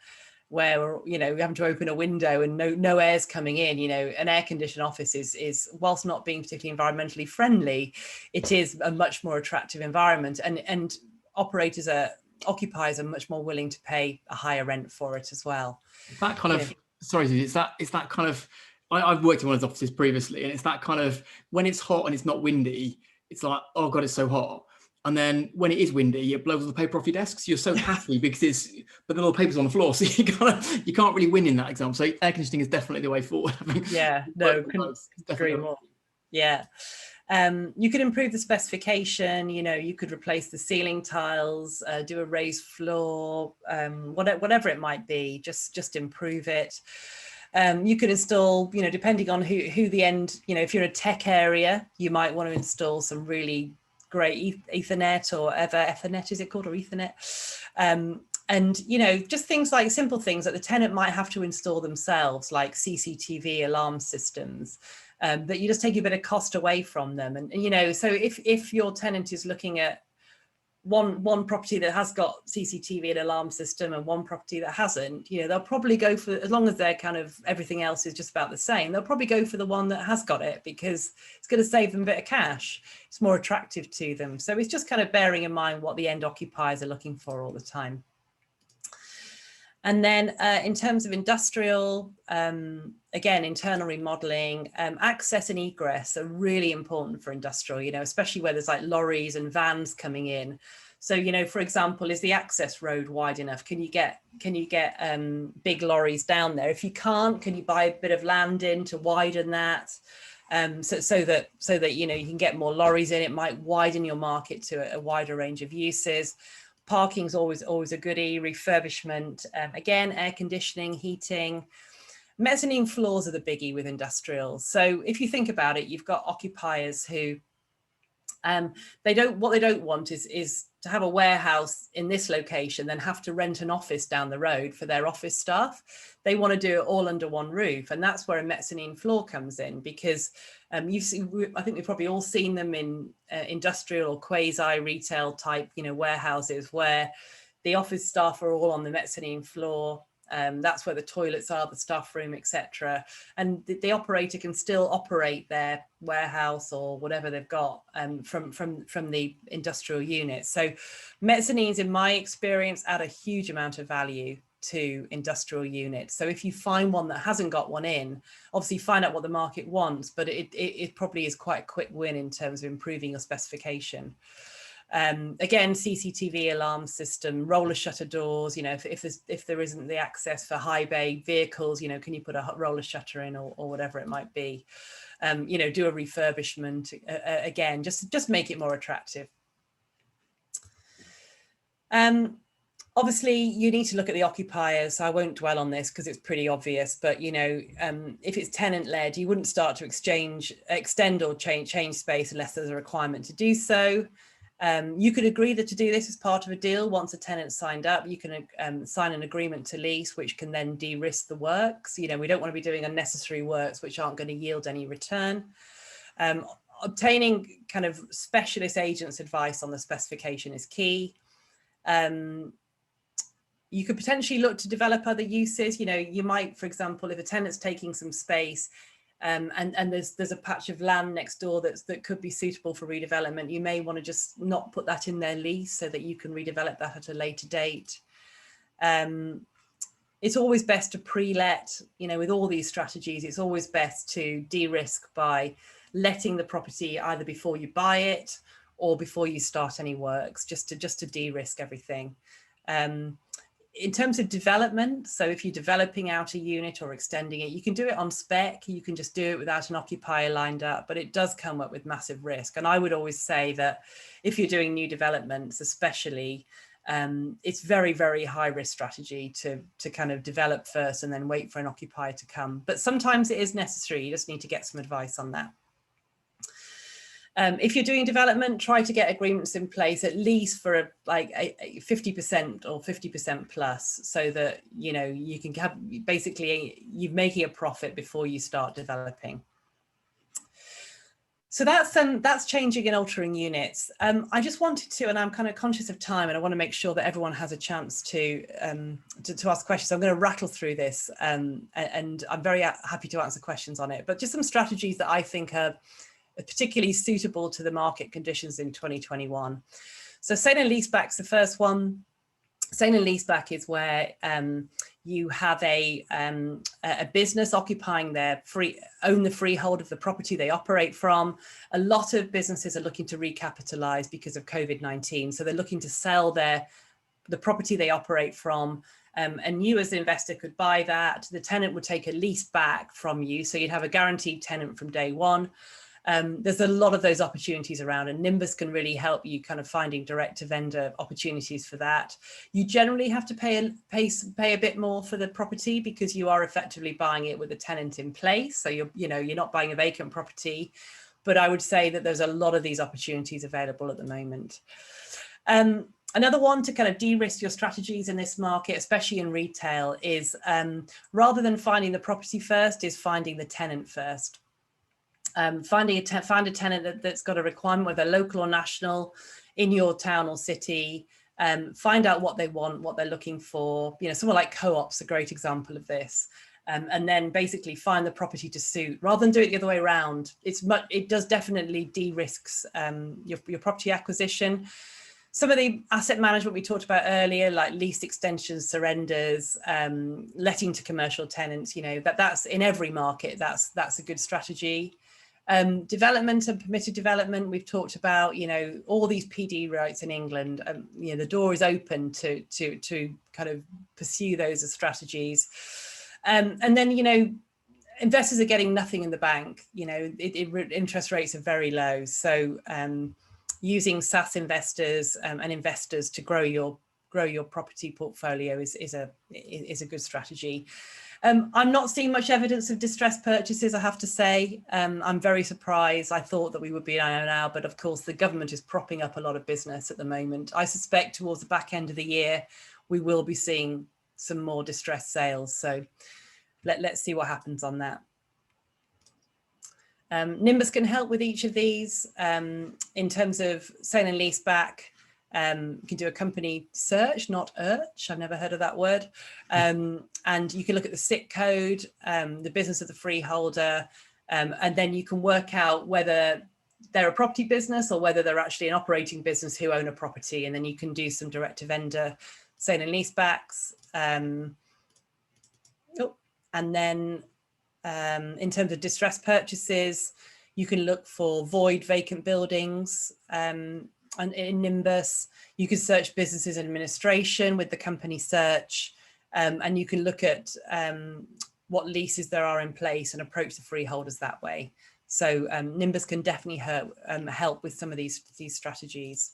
where we're having to open a window and no air's coming in. You know, an air conditioned office is whilst not being particularly environmentally friendly, it is a much more attractive environment, and occupiers are much more willing to pay a higher rent for it as well. That kind of it's that kind of, I've worked in one of those offices previously, and it's that kind of, when it's hot and it's not windy, it's like, oh God, it's so hot. And then when it is windy, it blows all the paper off your desks. You're so happy because but then all the paper's on the floor. So you can't really win in that example. So air conditioning is definitely the way forward, I think. Yeah, no, couldn't agree more. Yeah. You could improve the specification. You could replace the ceiling tiles, do a raised floor, whatever it might be, just improve it. You could install, depending on who the end, if you're a tech area, you might want to install some really great Ethernet or Ethernet, is it called, or Ethernet? And, just things like simple things that the tenant might have to install themselves, like CCTV alarm systems. That you just take a bit of cost away from them. And so if your tenant is looking at one property that has got CCTV and alarm system and one property that hasn't, they'll probably go for, as long as they're kind of, everything else is just about the same, they'll probably go for the one that has got it because it's going to save them a bit of cash. It's more attractive to them. So it's just kind of bearing in mind what the end occupiers are looking for all the time. And then in terms of industrial, again, internal remodeling, access and egress are really important for industrial, you know, especially where there's like lorries and vans coming in. So, you know, for example, is the access road wide enough? Can you get big lorries down there? If you can't, can you buy a bit of land in to widen that? So that, you know, you can get more lorries in. It might widen your market to a wider range of uses. Parking's always a goodie. Refurbishment, again, air conditioning, heating. Mezzanine floors are the biggie with industrial. So if you think about it, you've got occupiers who what they don't want is to have a warehouse in this location, then have to rent an office down the road for their office staff. They want to do it all under one roof, and that's where a mezzanine floor comes in, because I think we've probably all seen them in industrial or quasi retail type, you know, warehouses where the office staff are all on the mezzanine floor. That's where the toilets are, the staff room, etc. And the operator can still operate their warehouse or whatever they've got from the industrial unit. So mezzanines, in my experience, add a huge amount of value to industrial units. So if you find one that hasn't got one in, obviously find out what the market wants, but it probably is quite a quick win in terms of improving your specification. Again, CCTV alarm system, roller shutter doors, you know, if there isn't the access for high bay vehicles, you know, can you put a roller shutter in or whatever it might be? You know, do a refurbishment, again, just make it more attractive. Obviously, you need to look at the occupiers. So I won't dwell on this because it's pretty obvious, but, you know, if it's tenant-led, you wouldn't start to extend or change space unless there's a requirement to do so. You could agree that to do this as part of a deal. Once a tenant signed up, you can sign an agreement to lease, which can then de-risk the works. You know, we don't want to be doing unnecessary works which aren't going to yield any return. Obtaining kind of specialist agents' advice on the specification is key. You could potentially look to develop other uses. You know, you might, for example, if a tenant's taking some space, and there's a patch of land next door that could be suitable for redevelopment, you may want to just not put that in their lease so that you can redevelop that at a later date. It's always best to pre-let, you know, with all these strategies, it's always best to de-risk by letting the property either before you buy it or before you start any works, just to de-risk everything. In terms of development, so if you're developing out a unit or extending it, you can do it on spec, you can just do it without an occupier lined up, but it does come up with massive risk. And I would always say that if you're doing new developments, especially, it's very, very high risk strategy to kind of develop first and then wait for an occupier to come. But sometimes it is necessary, you just need to get some advice on that. If you're doing development, try to get agreements in place at least for like a 50% or 50% plus, so that, you know, you can have basically you're making a profit before you start developing. So that's changing and altering units. I just wanted to, and I'm kind of conscious of time, and I want to make sure that everyone has a chance to ask questions. I'm going to rattle through this, and I'm very happy to answer questions on it. But just some strategies that I think are particularly suitable to the market conditions in 2021. So sale and leaseback's the first one. Sale and leaseback is where you have a business occupying own the freehold of the property they operate from. A lot of businesses are looking to recapitalize because of COVID-19. So they're looking to sell the property they operate from. And you as the investor could buy that. The tenant would take a lease back from you. So you'd have a guaranteed tenant from day one. There's a lot of those opportunities around, and Nimbus can really help you kind of finding direct to vendor opportunities for that. You generally have to pay a bit more for the property because you are effectively buying it with a tenant in place. So you're not buying a vacant property, but I would say that there's a lot of these opportunities available at the moment. Another one to kind of de-risk your strategies in this market, especially in retail, is rather than finding the property first, is finding the tenant first. Find a tenant that's got a requirement, whether local or national, in your town or city. Find out what they want, what they're looking for. You know, someone like Co-op's a great example of this. And then basically find the property to suit, rather than do it the other way around. It does definitely de-risks your property acquisition. Some of the asset management we talked about earlier, like lease extensions, surrenders, letting to commercial tenants, you know, that's in every market, that's a good strategy. Development and permitted development, we've talked about, you know, all these PD rights in England, you know, the door is open to kind of pursue those as strategies. And then, you know, investors are getting nothing in the bank, you know, interest rates are very low. So using SaaS investors and investors to grow your property portfolio is a good strategy. I'm not seeing much evidence of distressed purchases, I have to say. I'm very surprised. I thought that we would be now, but of course the government is propping up a lot of business at the moment. I suspect towards the back end of the year, we will be seeing some more distressed sales. So let's see what happens on that. Nimbus can help with each of these in terms of sale and lease back. You can do a company search, not search. I've never heard of that word. And you can look at the SIC code, the business of the freeholder, and then you can work out whether they're a property business or whether they're actually an operating business who own a property. And then you can do some direct to vendor sale and lease backs. And then in terms of distressed purchases, you can look for void vacant buildings. And in Nimbus, you can search businesses and administration with the company search, and you can look at what leases there are in place and approach the freeholders that way. So Nimbus can definitely help with some of these strategies.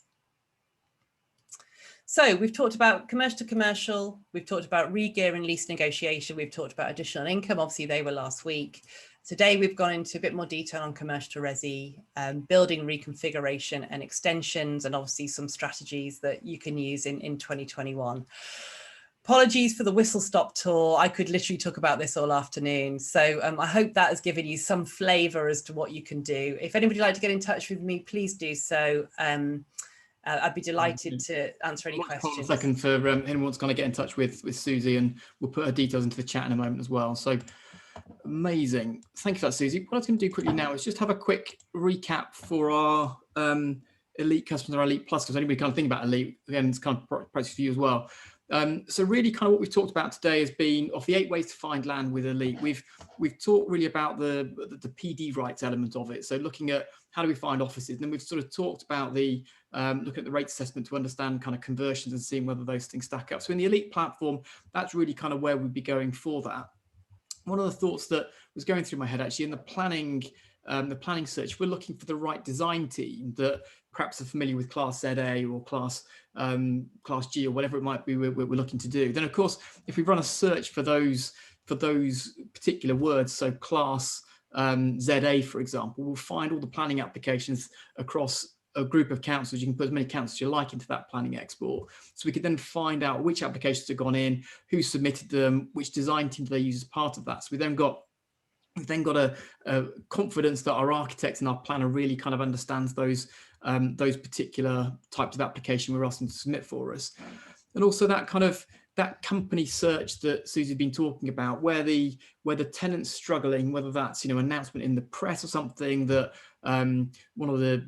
So we've talked about commercial to commercial, we've talked about re-gear and lease negotiation, we've talked about additional income, obviously they were last week. Today we've gone into a bit more detail on commercial to resi, building reconfiguration and extensions, and obviously some strategies that you can use in 2021. Apologies for the whistle stop tour. I could literally talk about this all afternoon. So I hope that has given you some flavour as to what you can do. If anybody would like to get in touch with me, please do so. I'd be delighted to answer any questions. Hold on a second for anyone who's going to get in touch with Suzi, and we'll put her details into the chat in a moment as well. So amazing. Thank you for that, Suzi. What I was going to do quickly now is just have a quick recap for our Elite customers, our Elite Plus, because anybody kind of think about Elite, again, it's kind of practice for you as well. So really kind of what we've talked about today has been of the 8 ways to find land with Elite. We've talked really about the PD rights element of it. So looking at how do we find offices, and then we've sort of talked about the looking at the rate assessment to understand kind of conversions and seeing whether those things stack up. So in the Elite platform, that's really kind of where we'd be going for that. One of the thoughts that was going through my head actually in the planning search, we're looking for the right design team that perhaps are familiar with Class ZA or Class G or whatever it might be we're looking to do. Then of course, if we run a search for those particular words, so Class ZA, for example, we'll find all the planning applications across a group of councils. You can put as many councils as you like into that planning export. So we could then find out which applications have gone in, who submitted them, which design team do they use as part of that. So we've then got a confidence that our architects and our planner really kind of understands those particular types of application we're asking to submit for us. And also that kind of that company search that Suzi's been talking about, where the tenant's struggling, whether that's announcement in the press or something that one of the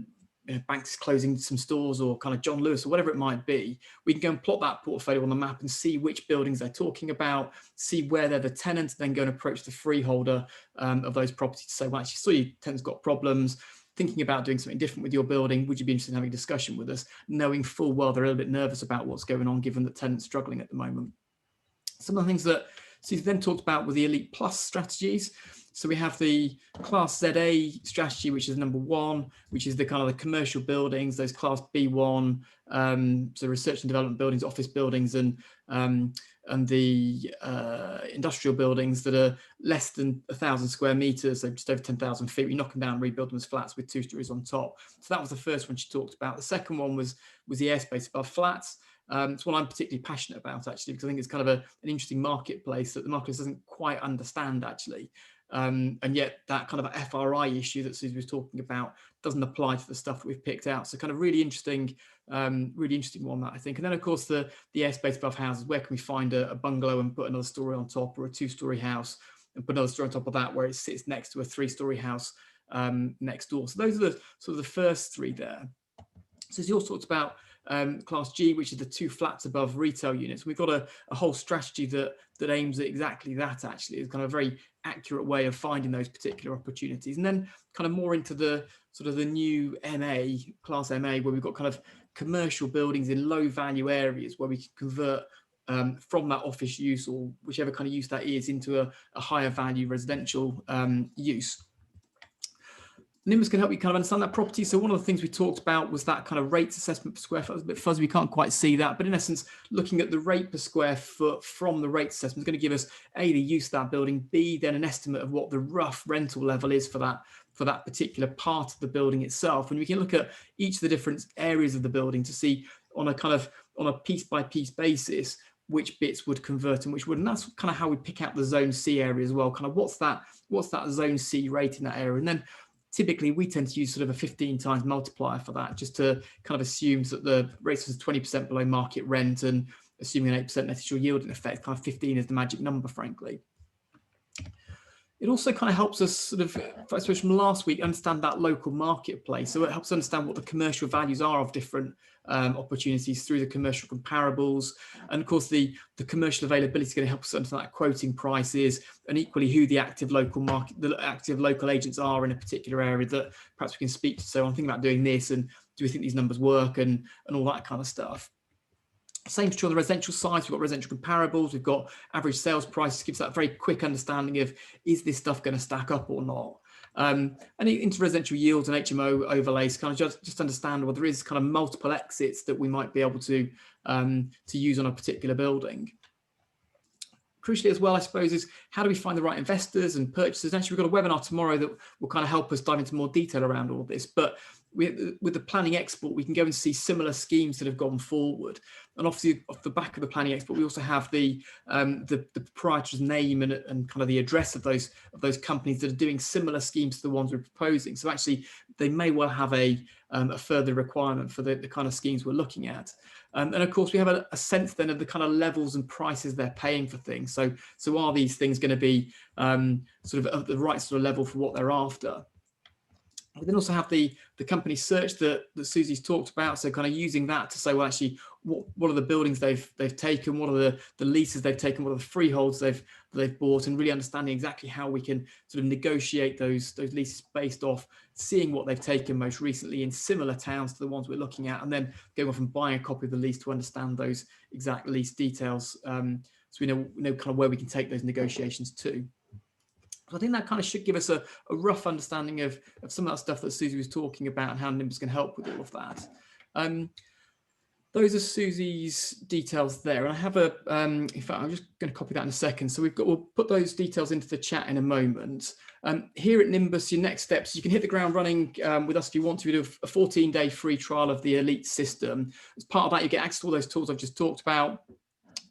banks is closing some stores, or kind of John Lewis or whatever it might be, we can go and plot that portfolio on the map and see which buildings they're talking about, see where they're the tenants, then go and approach the freeholder of those properties to say, well, actually, saw your tenant's got problems, thinking about doing something different with your building. Would you be interested in having a discussion with us, knowing full well they're a little bit nervous about what's going on, given that tenants struggling at the moment. Some of the things that Suzi then talked about were the Elite Plus strategies. So we have the Class ZA strategy, which is number 1, which is the kind of the commercial buildings, those Class B1, so research and development buildings, office buildings, and the industrial buildings that are less than 1,000 square meters, so just over 10,000 feet. We knock them down and rebuild them as flats with 2 stories on top. So that was the first one she talked about. The second one was the airspace above flats. It's one I'm particularly passionate about, actually, because I think it's kind of an interesting marketplace that the market doesn't quite understand, actually. And yet that kind of FRI issue that Suzi was talking about doesn't apply to the stuff that we've picked out. So kind of really interesting one, that I think. And then of course the airspace above houses, where can we find a bungalow and put another story on top, or a 2-story house and put another story on top of that, where it sits next to a 3-story house next door. So those are the sort of the first 3 there. So she also talked about Class G, which is the 2 flats above retail units. We've got a whole strategy that aims at exactly that. Actually, it's kind of a very accurate way of finding those particular opportunities. And then kind of more into the sort of the new MA, Class MA, where we've got kind of commercial buildings in low value areas where we can convert from that office use or whichever kind of use that is into a higher value residential use. Nimbus can help you kind of understand that property. So one of the things we talked about was that kind of rates assessment per square foot. It's a bit fuzzy, we can't quite see that. But in essence, looking at the rate per square foot from the rates assessment is going to give us A, the use of that building, B, then an estimate of what the rough rental level is for that particular part of the building itself. And we can look at each of the different areas of the building to see on a piece by piece basis which bits would convert and which wouldn't. That's kind of how we pick out the zone C area as well. Kind of what's that zone C rate in that area, and then typically we tend to use sort of a 15 times multiplier for that, just to kind of assumes that the rates was 20% below market rent, and assuming an 8% net initial yield in effect, kind of 15 is the magic number, frankly. It also kind of helps us sort of, I suppose from last week, understand that local marketplace. So it helps us understand what the commercial values are of different opportunities through the commercial comparables. And of course, the commercial availability is going to help us understand that quoting prices, and equally who the active local agents are in a particular area that perhaps we can speak to. So I'm thinking about doing this, and do we think these numbers work, and all that kind of stuff. Same true on the residential side. We've got residential comparables, we've got average sales prices, gives that very quick understanding of, is this stuff going to stack up or not? And into residential yields and HMO overlays, kind of just understand whether there is kind of multiple exits that we might be able to use on a particular building. Crucially as well, I suppose, is how do we find the right investors and purchasers? And actually, we've got a webinar tomorrow that will kind of help us dive into more detail around all of this. But with the planning export, we can go and see similar schemes that have gone forward. And obviously, off the back of the planning export, we also have the proprietor's name and kind of the address of those companies that are doing similar schemes to the ones we're proposing. So actually, they may well have a further requirement for the kind of schemes we're looking at. And of course, we have a sense then of the kind of levels and prices they're paying for things. So are these things going to be sort of at the right sort of level for what they're after? We then also have the company search that Suzi's talked about. So kind of using that to say, well, actually, what are the buildings they've taken? What are the leases they've taken? What are the freeholds they've bought? And really understanding exactly how we can sort of negotiate those leases based off seeing what they've taken most recently in similar towns to the ones we're looking at, and then going off and buying a copy of the lease to understand those exact lease details. So we know kind of where we can take those negotiations to. So I think that kind of should give us a rough understanding of some of that stuff that Suzi was talking about and how Nimbus can help with all of that. Those are Suzi's details there. And I have in fact, I'm just going to copy that in a second. So we'll put those details into the chat in a moment. Here at Nimbus, your next steps, you can hit the ground running with us if you want to. We do a 14-day free trial of the Elite system. As part of that, you get access to all those tools I've just talked about.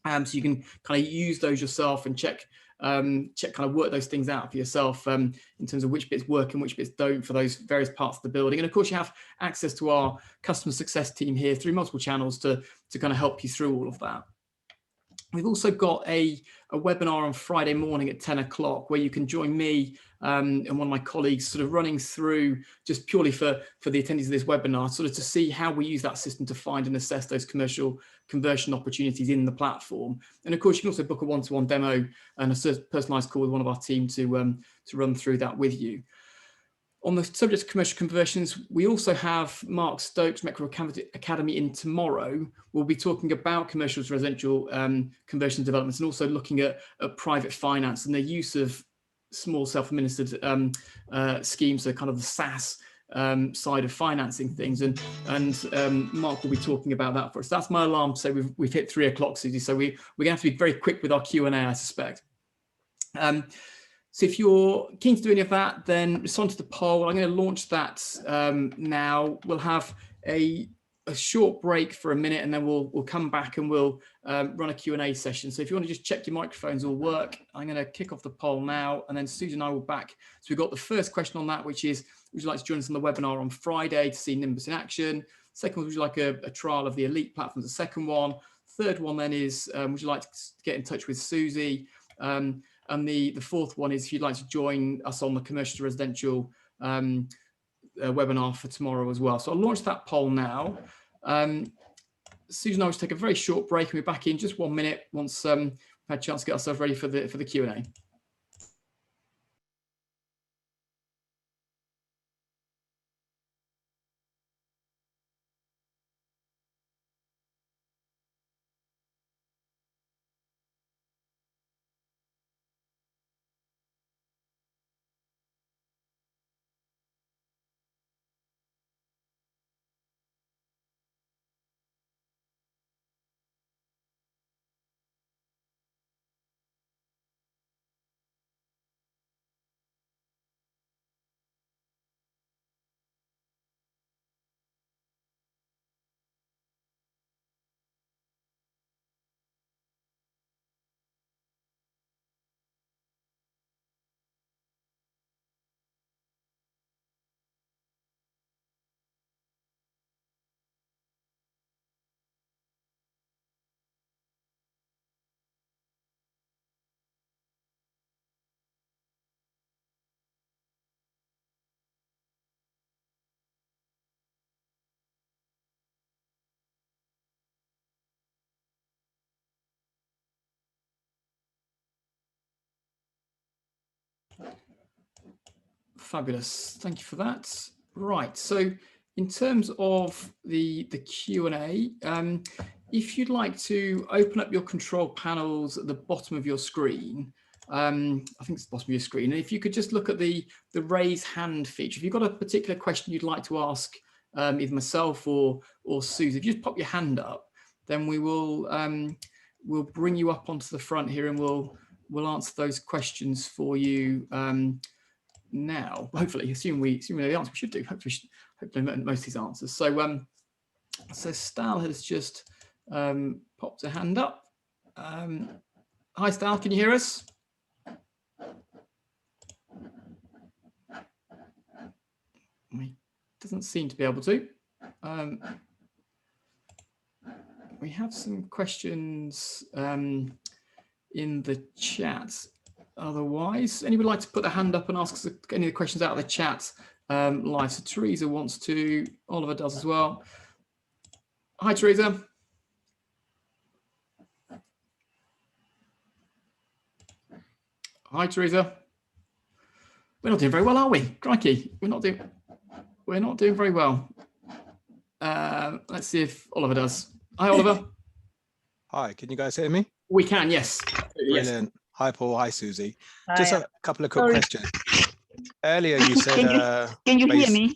So you can kind of use those yourself and check kind of work those things out for yourself in terms of which bits work and which bits don't for those various parts of the building. And of course, you have access to our customer success team here through multiple channels to kind of help you through all of that. We've also got a webinar on Friday morning at 10 o'clock where you can join me and one of my colleagues sort of running through just purely for the attendees of this webinar, sort of to see how we use that system to find and assess those commercial conversion opportunities in the platform. And of course, you can also book a one-to-one demo and a personalized call with one of our team to run through that with you. On the subject of commercial conversions, we also have Mark Stokes, Metro Academy in tomorrow. We'll be talking about commercial to residential conversion developments and also looking at private finance and the use of small self-administered schemes, so kind of the SaaS side of financing things. And Mark will be talking about that for us. That's my alarm to say we've hit 3 o'clock, Suzi. So we're going to have to be very quick with our Q&A, I suspect. So if you're keen to do any of that, then respond to the poll. I'm going to launch that now. We'll have a short break for a minute, and then we'll come back and we'll run a Q&A session. So if you want to just check your microphones all work, I'm going to kick off the poll now, and then Suzi and I will back. So we've got the first question on that, which is, would you like to join us on the webinar on Friday to see Nimbus in action? Second one, would you like a trial of the Elite platform? The second one. Third one then is, would you like to get in touch with Suzi? And the fourth one is if you'd like to join us on the commercial to residential webinar for tomorrow as well. So I'll launch that poll now. Susan and I will take a very short break, and we're back in just 1 minute once we've had a chance to get ourselves ready for the Q&A. Fabulous. Thank you for that. Right. So in terms of the Q&A, if you'd like to open up your control panels at the bottom of your screen, I think it's the bottom of your screen. And if you could just look at the raise hand feature, if you've got a particular question you'd like to ask either myself or Suzi, if you just pop your hand up, then we will we'll bring you up onto the front here, and we'll answer those questions for you now. Hopefully, assuming we know the answer, we should do. Hopefully most of these answers. So so Stal has just popped a hand up. Hi Stal, can you hear us? He doesn't seem to be able to. We have some questions in the chat. Otherwise, anyone would like to put their hand up and ask us any of the questions out of the chat live? So Teresa wants to, Oliver does as well. Hi, Teresa. Hi, Teresa. We're not doing very well, are we? Crikey, we're not doing very well. Let's see if Oliver does. Hi, Oliver. Hi, can you guys hear me? We can, yes. Brilliant. Yes. Hi, Paul. Hi, Suzi. Hi. Just a couple of quick questions. Earlier, you said... Can you hear me?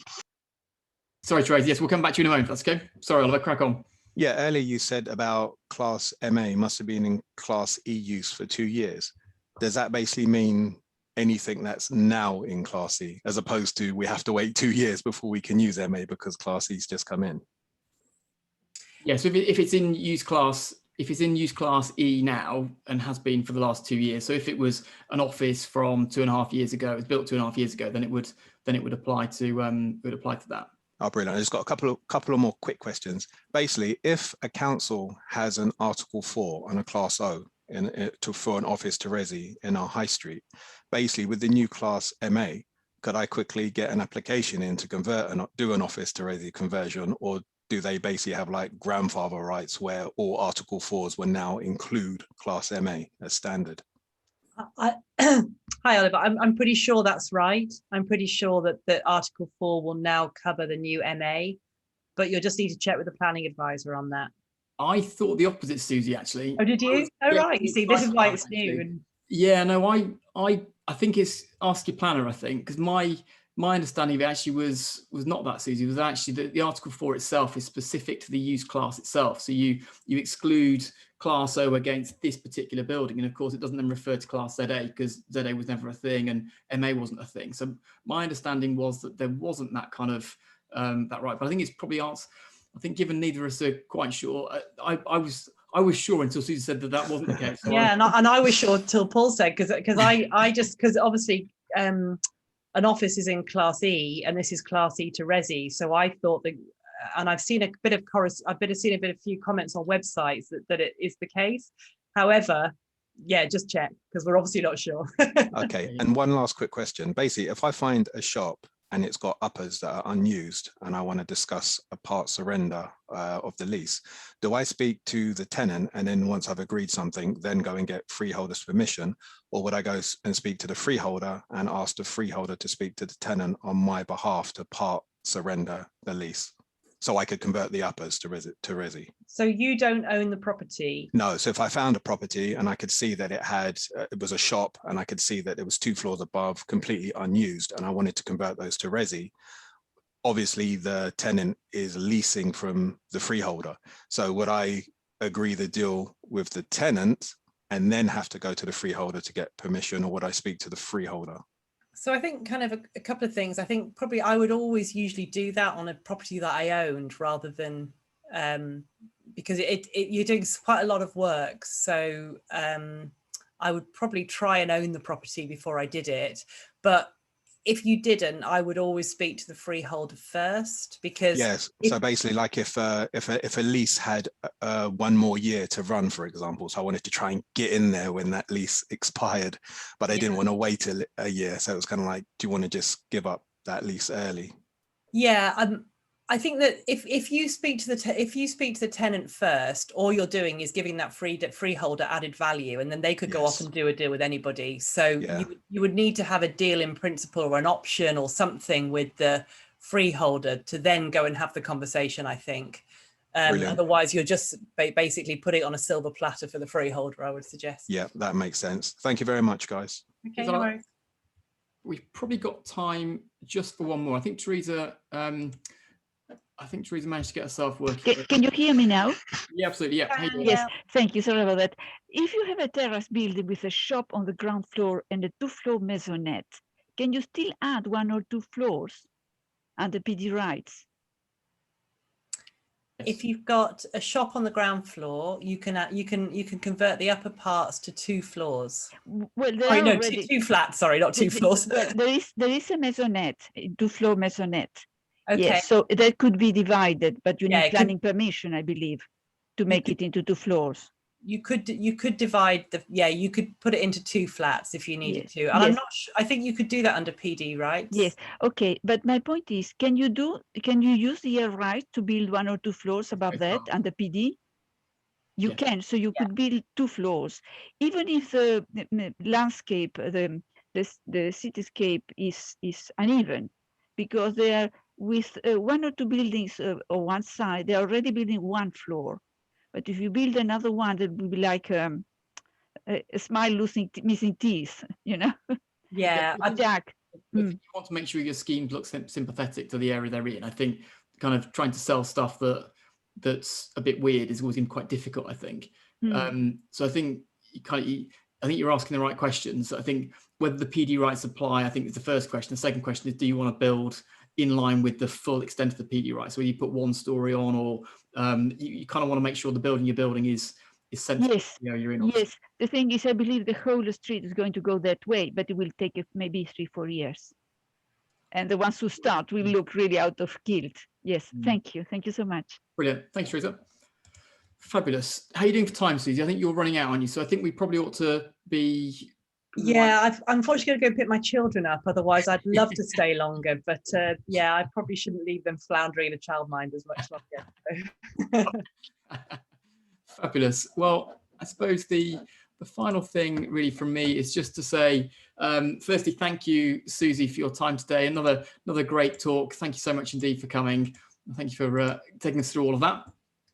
Sorry, Teresa. Yes, we'll come back to you in a moment. That's okay. Sorry, Oliver. Crack on. Yeah, earlier you said about Class MA must have been in Class E use for 2 years. Does that basically mean anything that's now in Class E, as opposed to we have to wait 2 years before we can use MA because Class E's just come in? Yeah, so if it's in use class, if it's in use class E now and has been for the last 2 years, so if it was an office from 2.5 years ago, it was built 2.5 years ago, then it would apply to that. Oh, brilliant. I just got a couple of more quick questions. Basically, if a council has an Article 4 and a Class O for an office to resi in our high street, basically with the new Class MA, could I quickly get an application in to convert and do an office to resi conversion, or do they basically have like grandfather rights where all Article 4s will now include Class MA as standard? Hi, Oliver. I'm pretty sure that's right. I'm pretty sure that Article 4 will now cover the new MA, but you'll just need to check with the planning advisor on that. I thought the opposite, Suzi, actually. Oh, did you? Oh, yeah, right. You see, this is why it's new. And... Yeah, no, I think it's ask your planner, I think, because my understanding of it actually was not that, Suzi. It was actually that the Article 4 itself is specific to the use class itself. So you exclude Class O against this particular building. And of course, it doesn't then refer to Class ZA because ZA was never a thing and MA wasn't a thing. So my understanding was that there wasn't that kind of, that right. But I think it's probably answered. I think given neither of us are quite sure, I was sure until Suzi said that wasn't the case. So yeah, and I was sure till Paul said, because obviously an office is in Class E and this is Class E to Resi. So I thought that, and I've seen a few comments on websites that it is the case. However, yeah, just check because we're obviously not sure. Okay, and one last quick question. Basically, if I find a shop and it's got uppers that are unused, and I want to discuss a part surrender of the lease. Do I speak to the tenant, and then once I've agreed something, then go and get freeholder's permission? Or would I go and speak to the freeholder and ask the freeholder to speak to the tenant on my behalf to part surrender the lease, so I could convert the uppers to resi? So you don't own the property? No. So if I found a property and I could see that it was a shop, and I could see that it was 2 floors above, completely unused, and I wanted to convert those to resi, obviously the tenant is leasing from the freeholder. So would I agree the deal with the tenant and then have to go to the freeholder to get permission, or would I speak to the freeholder? So I think kind of a couple of things. I think probably I would always usually do that on a property that I owned, rather than because you're doing quite a lot of work. So I would probably try and own the property before I did it. But if you didn't, I would always speak to the freeholder first, because yes. So basically, like if a lease had 1 more year to run, for example, so I wanted to try and get in there when that lease expired, but I didn't want to wait a year. So it was kind of like, do you want to just give up that lease early? Yeah, I think that if you speak to the tenant first, all you're doing is giving that freeholder added value, and then they could go off and do a deal with anybody. So you would need to have a deal in principle or an option or something with the freeholder to then go and have the conversation, I think. Otherwise, you're just basically putting it on a silver platter for the freeholder, I would suggest. Yeah, that makes sense. Thank you very much, guys. Okay, no worries. We've probably got time just for one more. I think Teresa managed to get herself working. Can you hear me now? Yeah, absolutely. Yeah. Yes, thank you. Sorry about that. If you have a terrace building with a shop on the ground floor and a 2-floor maisonette, can you still add 1 or 2 floors under PD rights? If you've got a shop on the ground floor, you can convert the upper parts to 2 floors. Well, there two flats. Sorry, not 2 floors. There is a maisonette, a 2-floor maisonette. Okay. Yes, so that could be divided, but you need planning permission, I believe, to make it into 2 floors. You could divide you could put it into 2 flats if you needed to. And I'm not sure, I think you could do that under PD, right? Yes. Okay. But my point is, can you use the right to build 1 or 2 floors above that under PD? You can. So you could build 2 floors, even if the landscape, the cityscape is uneven, because they are with 1 or 2 buildings on one side, they're already building 1 floor. But if you build another one, that would be like a smile missing teeth, you know? Yeah. Jack. You want to make sure your schemes look sympathetic to the area they're in. I think kind of trying to sell stuff that's a bit weird is always quite difficult, I think. So I think I think you're asking the right questions. I think whether the PD rights apply, I think is the first question. The second question is, do you want to build in line with the full extent of the PD rights? So you put 1 story on, or you kind of want to make sure the building you're building is sensible. Yes. You're in. Yes. The thing is, I believe the whole street is going to go that way, but it will take maybe 3-4 years. And the ones who start will look really out of kilt. Yes. Thank you. Thank you so much. Brilliant. Thanks, Teresa. Fabulous. How are you doing for time, Suzi? I think you're running out, aren't you? So I think we probably ought to be... Yeah, I've unfortunately got to go pick my children up. Otherwise, I'd love to stay longer. But yeah, I probably shouldn't leave them floundering in a childminder as much longer. Fabulous. Well, I suppose the final thing really from me is just to say, firstly, thank you, Suzi, for your time today. Another great talk. Thank you so much indeed for coming. Thank you for taking us through all of that.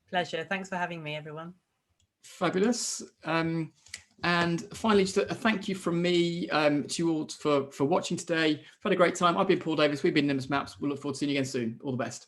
Pleasure. Thanks for having me, everyone. Fabulous. And finally, just a thank you from me to you all for watching today. I've had a great time. I've been Paul Davis. We've been Nimbus Maps. We'll look forward to seeing you again soon. All the best.